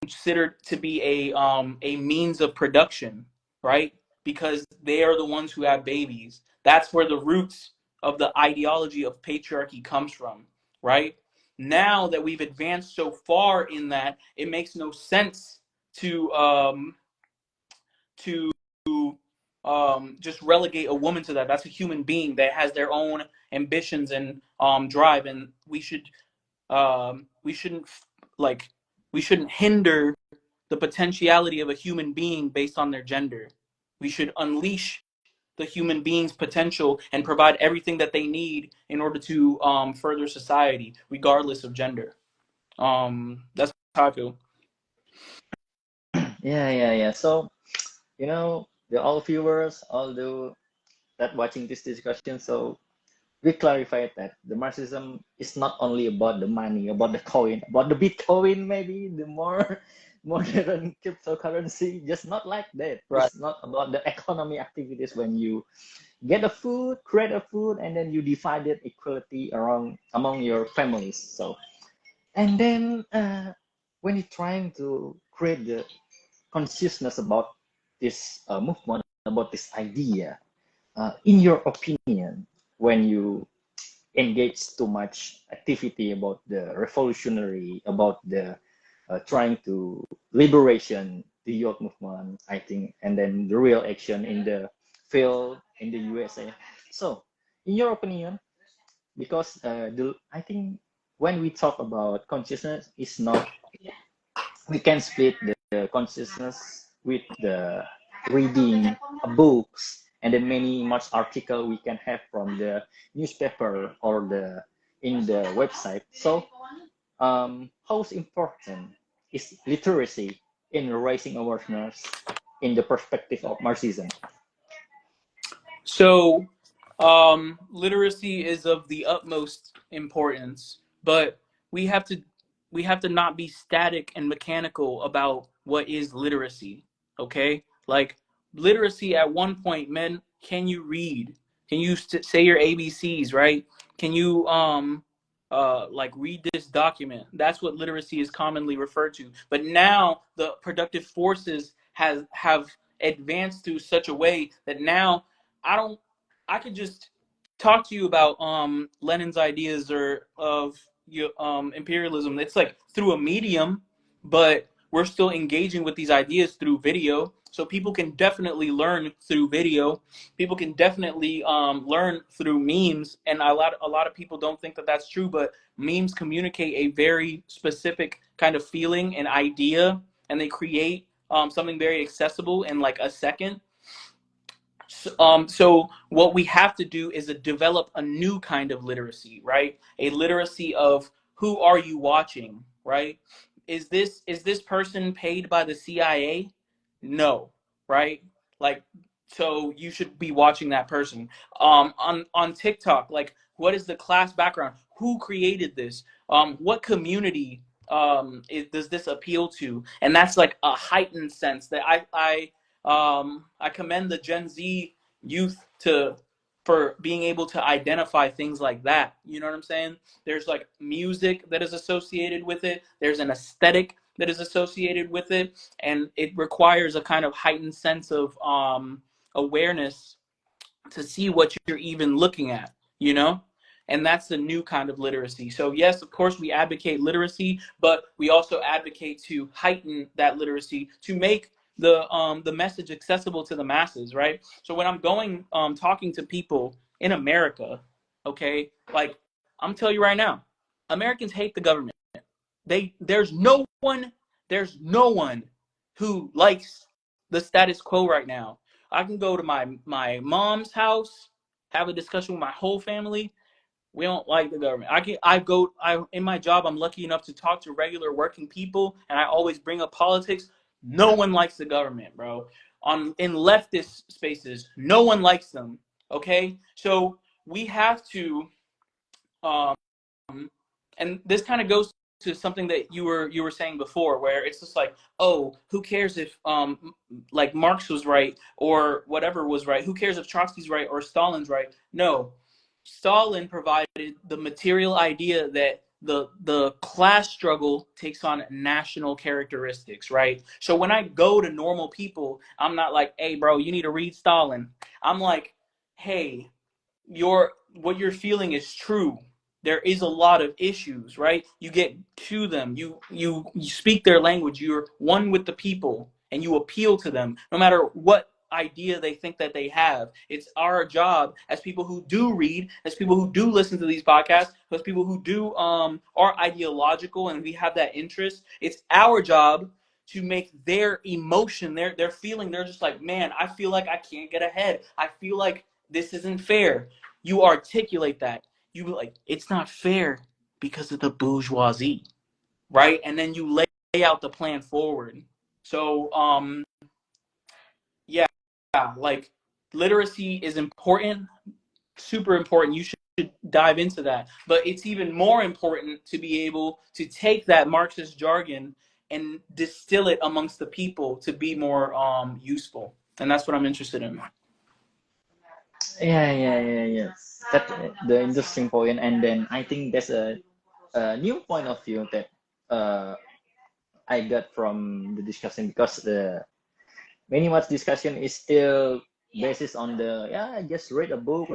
considered to be a means of production, right? Because they are the ones who have babies. That's where the roots of the ideology of patriarchy comes from, right? Now that we've advanced so far in that, it makes no sense to just relegate a woman to that. That's a human being that has their own ambitions and drive, and we shouldn't like we shouldn't hinder the potentiality of a human being based on their gender. We should unleash the human being's potential and provide everything that they need in order to further society, regardless of gender. That's how I feel. yeah. So the all viewers, all the that watching this discussion. So we clarified that the Marxism is not only about the money, about the coin, about the Bitcoin, maybe the more modern cryptocurrency. Just not like that. Right. It's not about the economy activities when you get a food, create a food, and then you divide it equality around among your families. So, and then when you're trying to create the consciousness about this movement, about this idea, in your opinion, when you engage too much activity about the revolutionary, about the trying to liberation, the youth movement, I think, and then the real action in the field in the USA. So, in your opinion, because I think when we talk about consciousness, it's not, we can split the consciousness with the reading books and then many much article we can have from the newspaper or the in the website. So how important is literacy in raising awareness in the perspective of Marxism? So, literacy is of the utmost importance, but we have to we have to not be static and mechanical about what is literacy. Okay, like literacy at one point meant, can you read? Can you say your ABCs? Right? Can you like read this document? That's what literacy is commonly referred to. But now the productive forces have advanced through such a way that now I don't. I could just talk to you about Lenin's ideas or of imperialism. It's like through a medium, but we're still engaging with these ideas through video. So people can definitely learn through video. People can definitely learn through memes, and a lot of people don't think that that's true. But memes communicate a very specific kind of feeling and idea, and they create something very accessible in like a second. So what we have to do is develop a new kind of literacy, right? A literacy of who are you watching, right? Is this person paid by the CIA? No, right? Like, so you should be watching that person. On TikTok, like, what is the class background? Who created this? What community does this appeal to? And that's like a heightened sense that I commend the Gen Z youth to for being able to identify things like that. You know what I'm saying? There's like music that is associated with it. There's an aesthetic that is associated with it, and it requires a kind of heightened sense of awareness to see what you're even looking at, you know? And that's the new kind of literacy. So yes, of course, we advocate literacy, but we also advocate to heighten that literacy to make the message accessible to the masses, right? So when I'm going talking to people in America, okay, like I'm telling you right now, Americans hate the government. There's no one who likes the status quo right now. I can go to my mom's house, have a discussion with my whole family. We don't like the government. I in my job, I'm lucky enough to talk to regular working people, and I always bring up politics. No one likes the government, bro. In leftist spaces, no one likes them. Okay, so we have to um, and this kind of goes to something that you were saying before, where it's just like, oh, who cares if like Marx was right or whatever was right? Who cares if Trotsky's right or Stalin's right? No, Stalin provided the material idea that the class struggle takes on national characteristics, right? So when I go to normal people, I'm not like, hey, bro, you need to read Stalin. I'm like, hey, what you're feeling is true. There is a lot of issues, right? You get to them, you speak their language, you're one with the people, and you appeal to them no matter what idea they think that they have. It's our job as people who do read, as people who do listen to these podcasts, as people who do are ideological and we have that interest. It's our job to make their emotion, their feeling, they're just like, man, I feel like I can't get ahead. I feel like this isn't fair. You articulate that. You be like, it's not fair because of the bourgeoisie, right? And then you lay out the plan forward. So yeah, like literacy is important, super important. You should dive into that. But it's even more important to be able to take that Marxist jargon and distill it amongst the people to be more useful. And that's what I'm interested in. Yeah. That the interesting point, and then I think that's a new point of view that I got from the discussion, because the many much discussion is still basis on the, yeah, just read a book,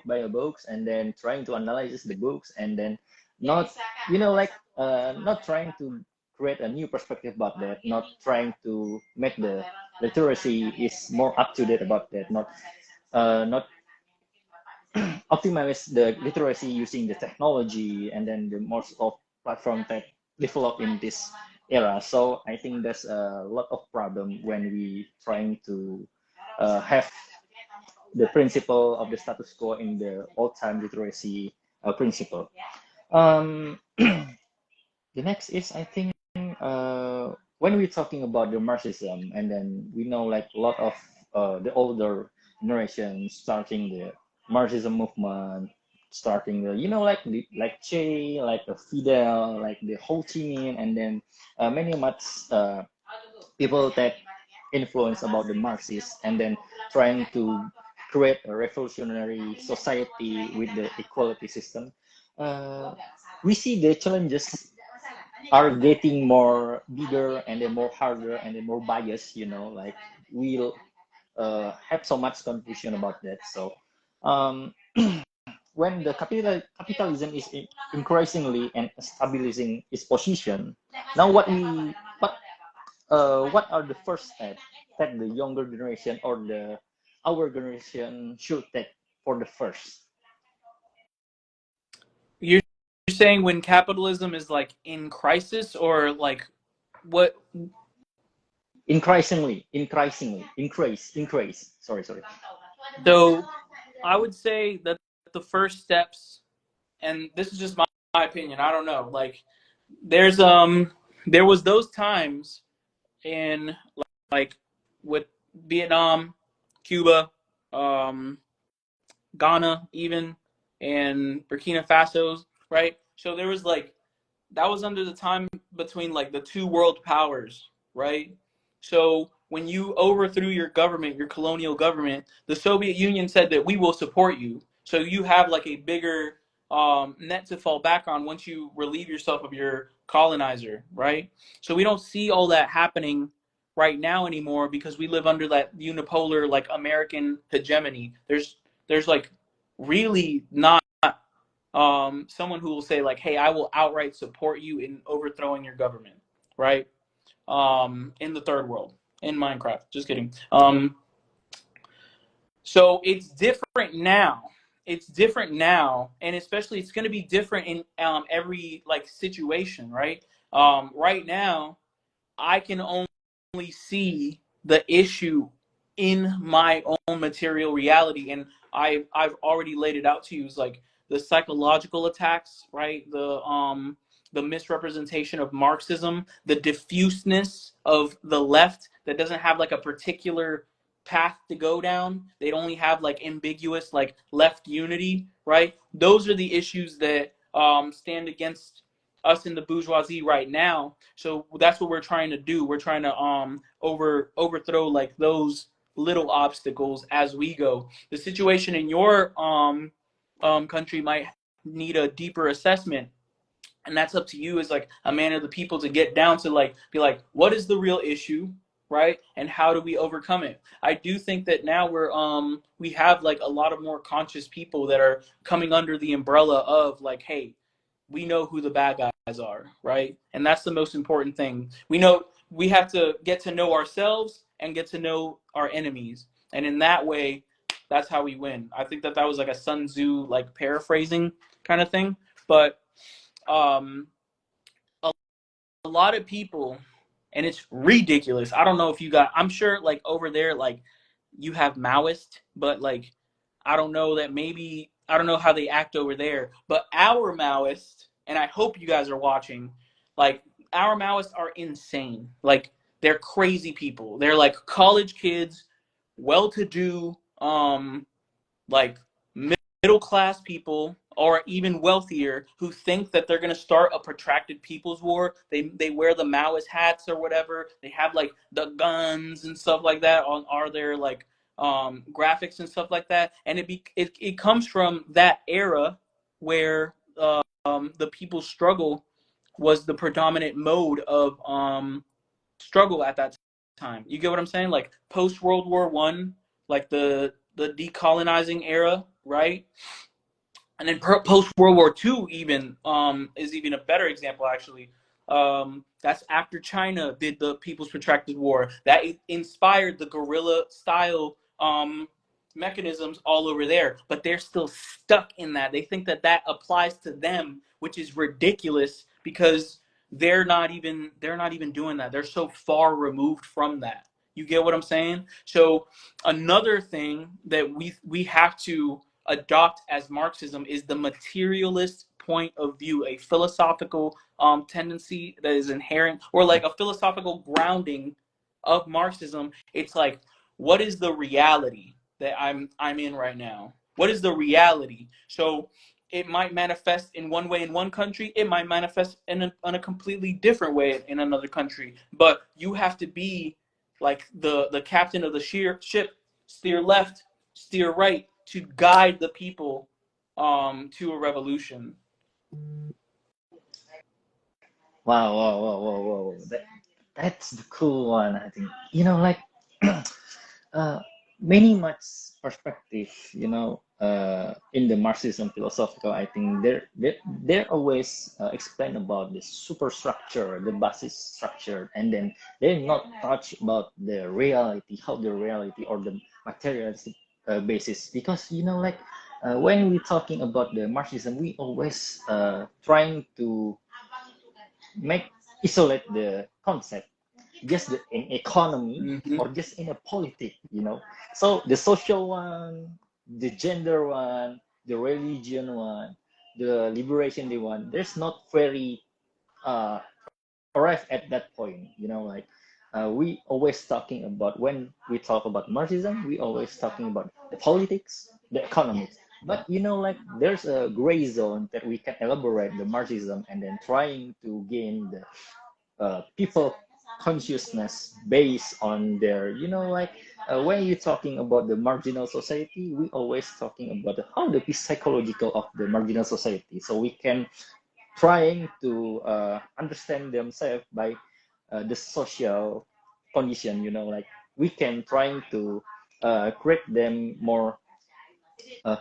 buy a books, and then trying to analyze the books, and then not, like not trying to create a new perspective about that, not trying to make the literacy is more up to date about that, not optimize the literacy using the technology, and then the most of platform that develop in this era. So I think there's a lot of problem when we trying to have the principle of the status quo in the old time literacy principle. The next is, I think, when we're talking about the Marxism, and then we know like a lot of the older generation starting the Marxism movement, starting the, like Che, like the Fidel, like the Ho Chi Minh, and then many much people that influence about the Marxists, and then trying to create a revolutionary society with the equality system. We see the challenges are getting more bigger, and then more harder, and then more biased, like we'll have so much confusion about that. So when the capitalism is increasingly and stabilizing its position, now what are the first steps that the younger generation or the our generation should take for the first? You're saying when capitalism is like in crisis, or like what? Increase. Sorry. So I would say that the first steps, and this is just my opinion, I don't know, like there's there was those times in like with Vietnam, Cuba, um, Ghana, even, and Burkina Faso, right? So there was like that was under the time between like the two world powers, right? So when you overthrew your government, your colonial government, the Soviet Union said that we will support you. So you have like a bigger net to fall back on once you relieve yourself of your colonizer, right? So we don't see all that happening right now anymore because we live under that unipolar like American hegemony. There's like really not someone who will say like, "Hey, I will outright support you in overthrowing your government," right? In the third world, in Minecraft. Just kidding. So it's different now. It's different now, and especially it's going to be different in every like situation, right? Right now, I can only see the issue in my own material reality, and I've already laid it out to you. It's like the psychological attacks, right? The misrepresentation of Marxism, the diffuseness of the left that doesn't have like a particular path to go down. They only have like ambiguous like left unity, right? Those are the issues that stand against us in the bourgeoisie right now. So that's what we're trying to do. We're trying to overthrow like those little obstacles as we go. The situation in your country might need a deeper assessment, and that's up to you as like a man of the people to get down to like be like, what is the real issue, right? And how do we overcome it? I do think that now we have like a lot of more conscious people that are coming under the umbrella of like, hey, we know who the bad guys are, right? And that's the most important thing. We know we have to get to know ourselves and get to know our enemies, and in that way, that's how we win. I think that was like a Sun Tzu like paraphrasing kind of thing, but um, a lot of people, and it's ridiculous. I don't know if you got. I'm sure like over there, like you have Maoist, but like I don't know that maybe I don't know how they act over there. But our Maoist, and I hope you guys are watching, like our Maoists are insane. Like they're crazy people. They're like college kids, well-to-do, like middle class people or even wealthier who think that they're going to start a protracted people's war. They wear the Maoist hats or whatever. They have like the guns and stuff like that on are their like graphics and stuff like that, and it comes from that era where the people's struggle was the predominant mode of struggle at that time. You get what I'm saying? Like post World War One, like the decolonizing era, right? And then post World War II even is even a better example actually. That's after China did the People's Protracted War. That inspired the guerrilla style mechanisms all over there, but they're still stuck in that. They think that that applies to them, which is ridiculous because they're not even doing that. They're so far removed from that. You get what I'm saying? So another thing that we have to adopt as Marxism is the materialist point of view, a philosophical tendency that is inherent, or like a philosophical grounding of Marxism. It's like, what is the reality that I'm in right now? What is the reality? So it might manifest in one way in one country. It might manifest in a completely different way in another country. But you have to be like the captain of the ship, steer left, steer right, to guide the people to a revolution. Wow, wow, wow, wow, wow. That's the cool one, I think. Like uh, many much perspective, in the Marxism philosophical, I think they're always explain about the superstructure, the basis structure, and then they not touch about the reality, how the reality or the materialistic basis, because like when we talking about the Marxism, we always trying to make isolate the concept just in economy Mm-hmm. or just in a politic. So the social one, the gender one, the religion one, the liberation day one, there's not very uh arrive at that point. Like we always talking about, when we talk about Marxism, we always talking about the politics, the economics. But like there's a gray zone that we can elaborate the Marxism and then trying to gain the people consciousness based on their, like when you're talking about the marginal society, we always talking about how the psychological of the marginal society, so we can trying to understand themselves by the social condition. Like we can trying to create them more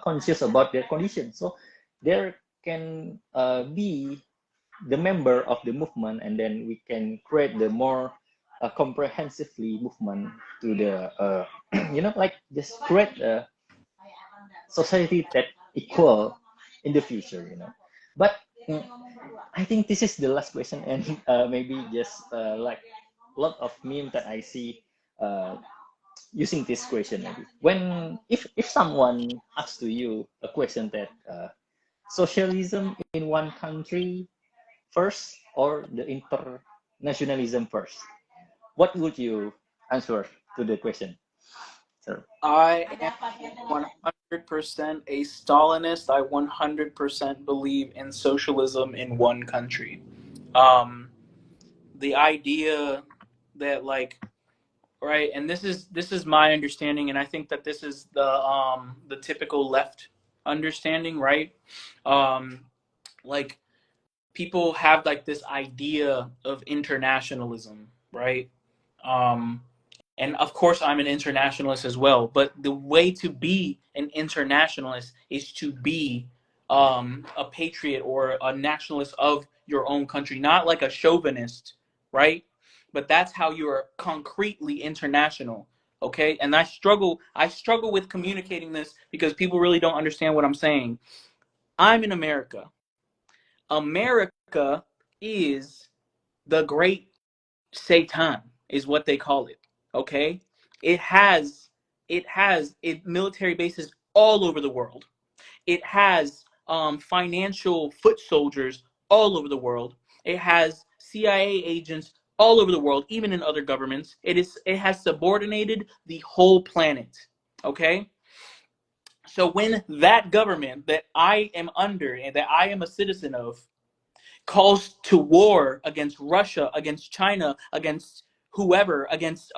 conscious about their condition, so there can be the member of the movement, and then we can create the more comprehensively movement to the like just create a society that equal in the future. But I think this is the last question, and maybe just like a lot of meme that I see using this question. Maybe when if someone asks to you a question that socialism in one country first or the internationalism first, what would you answer to the question, sir? I am 100% a Stalinist. I 100% believe in socialism in one country. The idea that like, right, and this is my understanding, and I think that this is the typical left understanding, right? Like people have like this idea of internationalism, right? Um, and of course, I'm an internationalist as well. But the way to be an internationalist is to be a patriot or a nationalist of your own country, not like a chauvinist, right? But that's how you're concretely international. Okay, and I struggle with communicating this because people really don't understand what I'm saying. I'm in America. America is the great Satan, is what they call it. Okay, it has military bases all over the world. It has financial foot soldiers all over the world. It has CIA agents all over the world, even in other governments. It has subordinated the whole planet. Okay, so when that government that I am under and that I am a citizen of calls to war against Russia, against China, against whoever, against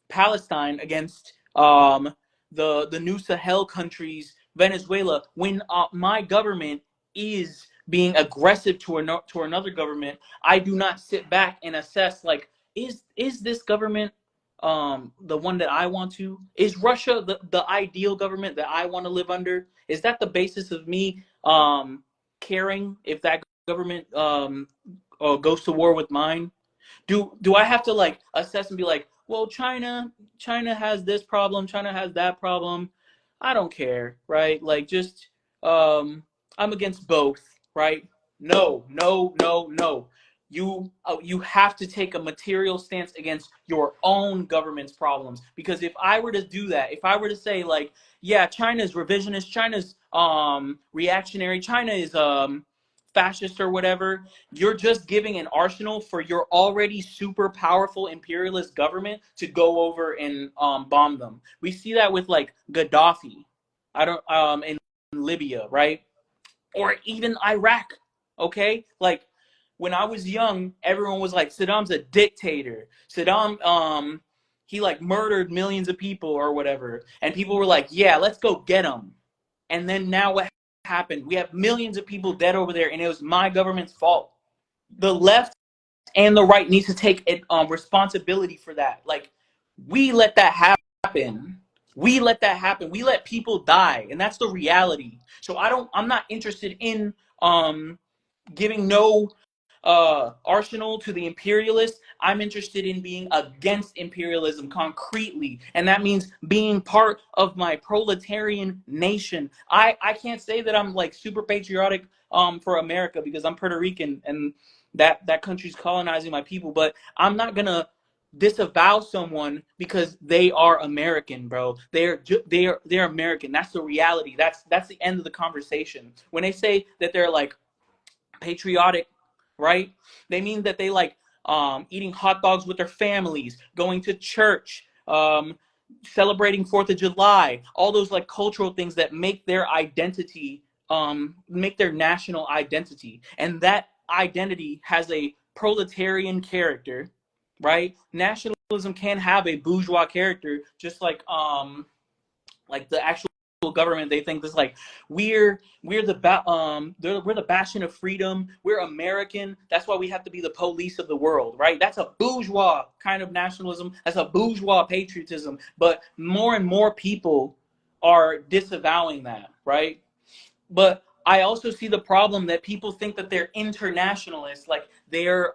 Palestine, against the new Sahel countries, Venezuela, when my government is being aggressive to another government, I do not sit back and assess like, is this government the one that I want to? Is Russia the ideal government that I want to live under? Is that the basis of me caring if that government goes to war with mine? Do I have to like assess and be like, well, China has this problem, China has that problem. I don't care, right? Like just I'm against both, right? No, no, no, no. You have to take a material stance against your own government's problems, because if I were to do that, if I were to say like, yeah, China's revisionist, China's reactionary, China is fascist or whatever, you're just giving an arsenal for your already super powerful imperialist government to go over and bomb them. We see that with like Gaddafi, in Libya, right? Or even Iraq. Okay, like when I was young, everyone was like, Saddam's a dictator. Saddam, he like murdered millions of people or whatever, and people were like, yeah, let's go get him. And then now what happened? We have millions of people dead over there, and it was my government's fault. The left and the right needs to take responsibility for that. Like, we let that happen. We let that happen. We let people die, and that's the reality. So I'm not interested in giving no arsenal to the imperialists. I'm interested in being against imperialism concretely, and that means being part of my proletarian nation. I can't say that I'm like super patriotic for America, because I'm Puerto Rican and that country's colonizing my people, but I'm not gonna disavow someone because they are American, bro. They're American. That's the reality. That's the end of the conversation. When they say that they're like patriotic, right? They mean that they like eating hot dogs with their families, going to church, celebrating 4th of July, all those like cultural things that make their identity, make their national identity. And that identity has a proletarian character, right? Nationalism can have a bourgeois character, just like the actual government. They think this like we're the bastion of freedom, we're American, that's why we have to be the police of the world, right? That's a bourgeois kind of nationalism, that's a bourgeois patriotism. But more and more people are disavowing that, right? But I also see the problem that people think that they're internationalists, like they're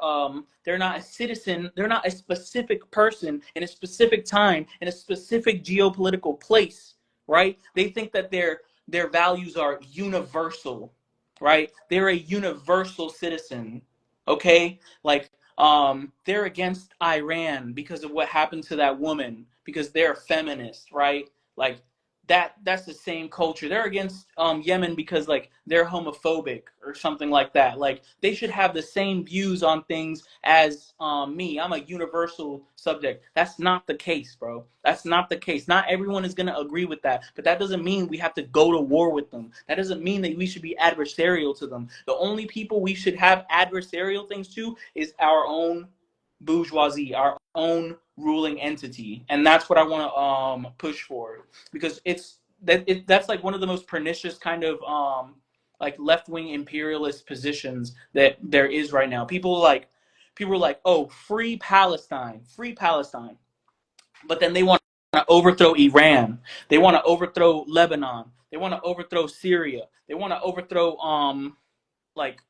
not a citizen, they're not a specific person in a specific time in a specific geopolitical place, right? They think that their values are universal, right? They're a universal citizen, okay? Like they're against Iran because of what happened to that woman, because they're a feminist, right? Like that's the same culture. They're against Yemen because like they're homophobic or something like that. Like they should have the same views on things as me. I'm a universal subject. That's not the case, bro. That's not the case. Not everyone is gonna agree with that, but that doesn't mean we have to go to war with them. That doesn't mean that we should be adversarial to them. The only people we should have adversarial things to is our own bourgeoisie, our own ruling entity, and that's what I want to push for, because that's like one of the most pernicious kind of like left-wing imperialist positions that there is right now. People are like, oh, free Palestine, but then they want to overthrow Iran, they want to overthrow Lebanon, they want to overthrow Syria, they want to overthrow like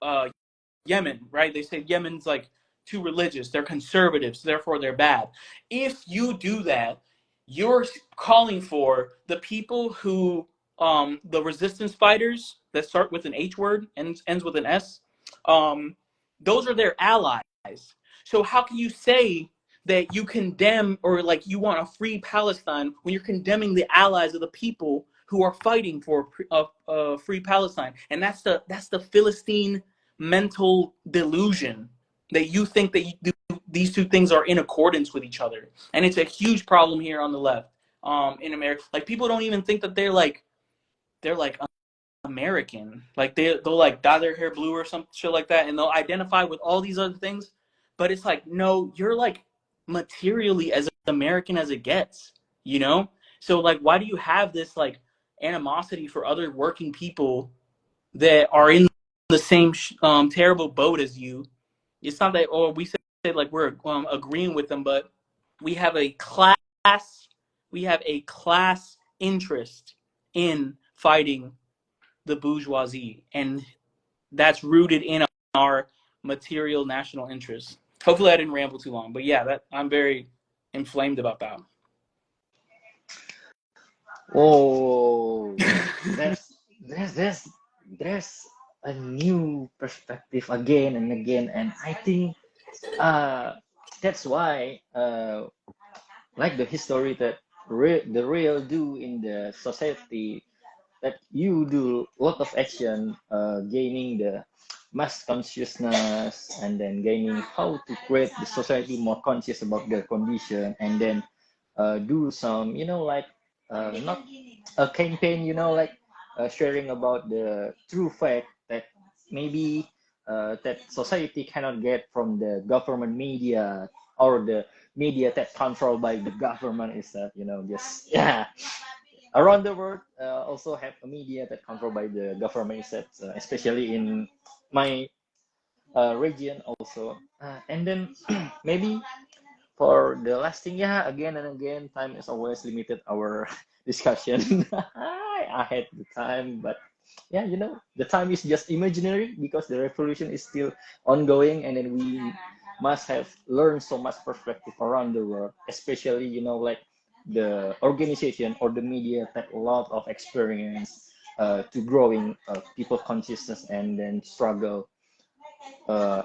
Yemen, right? They say Yemen's like too religious, they're conservatives, therefore they're bad. If you do that, you're calling for the people who, the resistance fighters that start with an H word and ends with an S, those are their allies. So how can you say that you condemn or like you want a free Palestine when you're condemning the allies of the people who are fighting for a free Palestine? And that's the Philistine mental delusion, that you think that these two things are in accordance with each other. And it's a huge problem here on the left, in America. Like people don't even think that they're like American. Like they'll like dye their hair blue or some shit like that, and they'll identify with all these other things. But it's like, no, you're like materially as American as it gets, you know? So like, why do you have this like animosity for other working people that are in the same terrible boat as you? It's not that, or we say like we're agreeing with them, but we have a class interest in fighting the bourgeoisie, and that's rooted in our material national interest. Hopefully I didn't ramble too long, but yeah, that I'm very inflamed about that. Oh, there's a new perspective again and again, and I think that's why like the history that the real do in the society, that you do a lot of action, gaining the mass consciousness, and then gaining how to create the society more conscious about their condition, and then do some, like not a campaign, like sharing about the true fact that maybe that society cannot get from the government media, or the media that controlled by the government itself, just yeah. Around the world also have a media that controlled by the government itself, especially in my region also. And then maybe for the last thing, yeah, again and again, time is always limited our discussion. I had the time, but yeah, the time is just imaginary because the revolution is still ongoing, and then we must have learned so much perspective around the world, especially, like the organization or the media take a lot of experience to growing people consciousness, and then struggle, uh,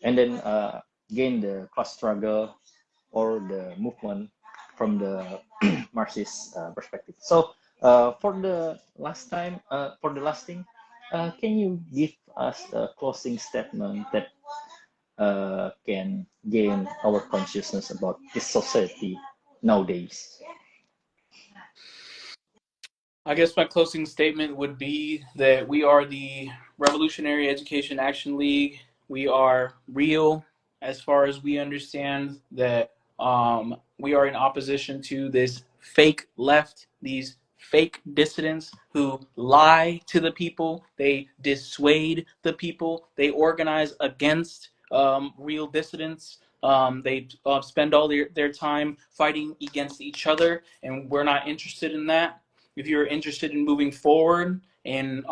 and then gain the class struggle or the movement from the Marxist perspective. So for the last time, for the last thing, can you give us a closing statement that can gain our consciousness about this society nowadays? I guess my closing statement would be that we are the Revolutionary Education Action League. We are real as far as we understand that we are in opposition to this fake left, these fake dissidents who lie to the people, they dissuade the people, they organize against real dissidents. They spend all their time fighting against each other, and we're not interested in that. If you're interested in moving forward and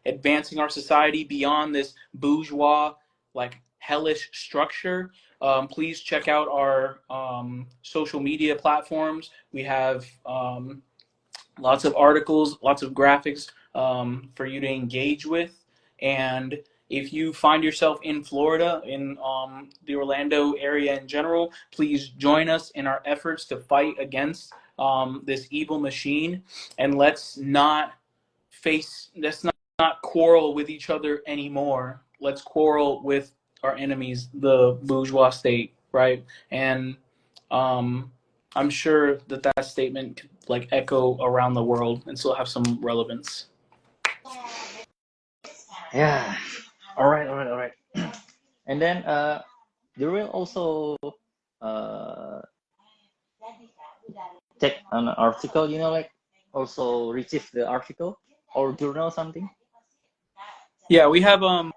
advancing our society beyond this bourgeois, like hellish structure, please check out our social media platforms. We have lots of articles, lots of graphics for you to engage with. And if you find yourself in Florida, in the Orlando area in general, please join us in our efforts to fight against this evil machine. And let's not quarrel with each other anymore. Let's quarrel with our enemies, the bourgeois state, right? And I'm sure that statement could like echo around the world and still have some relevance. Yeah. All right. All right. All right. And then there will also uh, check an article, like also receive the article or journal something. Yeah, we have a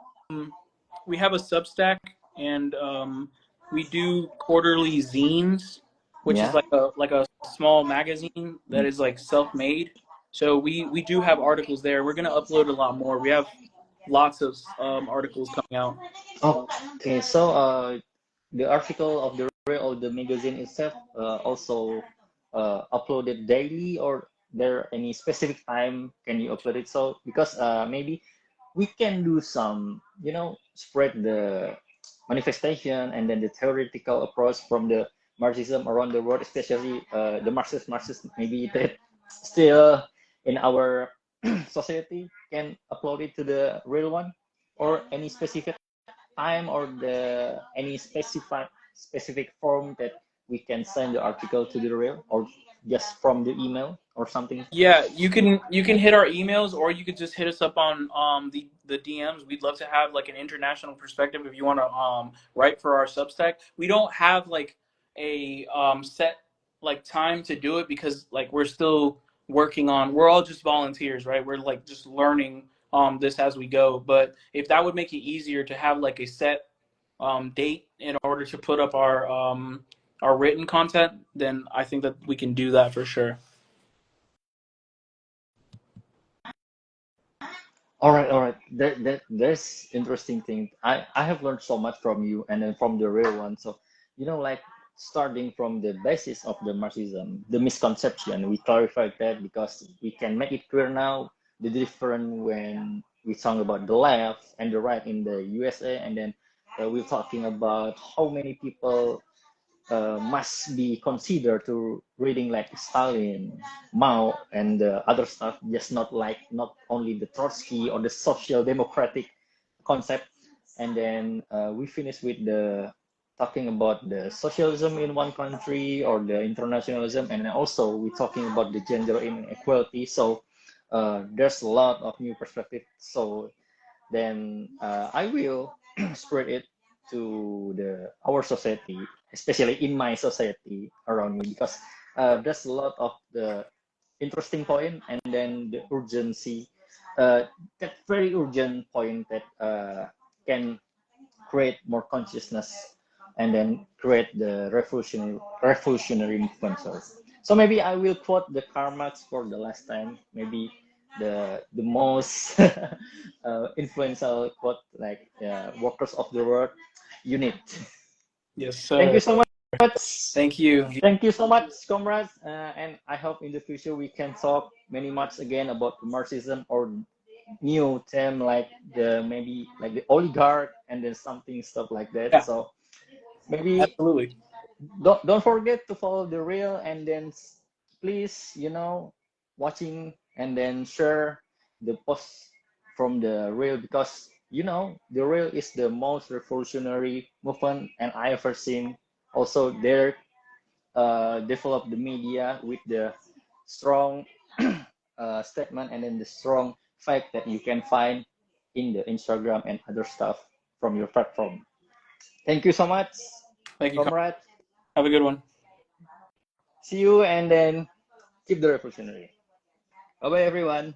Substack, and we do quarterly zines, which is Yeah. like a small magazine that is like self-made. So we do have articles there. We're gonna upload a lot more. We have lots of articles coming out. Okay, so the article of the magazine itself also uploaded daily, or there any specific time can you upload it? So because maybe we can do some, spread the manifestation and then the theoretical approach from the Marxism around the world, especially the Marxist maybe that still in our society, can upload it to the real one, or any specific time, or the any specific form that we can send the article to the real, or just from the email or something. Yeah, you can hit our emails, or you could just hit us up on the DMs. We'd love to have like an international perspective if you want to write for our Substack. We don't have like a set like time to do it because like we're still working on. We're all just volunteers, right? We're like just learning this as we go. But if that would make it easier to have like a set date in order to put up our written content, then I think that we can do that for sure. All right, all right. There's interesting thing. I have learned so much from you and then from the real one. So, like starting from the basis of the Marxism, the misconception, we clarified that because we can make it clear now the difference when we talk about the left and the right in the USA, and then we're talking about how many people must be considered to reading like Stalin, Mao, and other stuff, just not only the Trotsky or the social democratic concept. And then we finish with the talking about the socialism in one country or the internationalism, and then also we're talking about the gender inequality. So there's a lot of new perspective. So then I will spread it to our society, especially in my society around me, because there's a lot of the interesting point and then the urgency, that very urgent point that can create more consciousness and then create the revolutionary movement. So maybe I will quote the Karl Marx for the last time. Maybe the most influential quote, like workers of the world unit. Yes, Thank sir. you so much. Thank you. Thank you so much, comrades. And I hope in the future we can talk many much again about Marxism or new term like maybe like the oligarch and then something stuff like that. Yeah, So maybe absolutely. don't forget to follow the reel, and then please watching and then share the post from the reel, because the reel is the most revolutionary movement and I ever seen. Also there develop the media with the strong statement and then the strong fact that you can find in the Instagram and other stuff from your platform. Thank you so much, Thank you. comrade. Have a good one. See you, and then keep the revolutionary. Bye bye, everyone.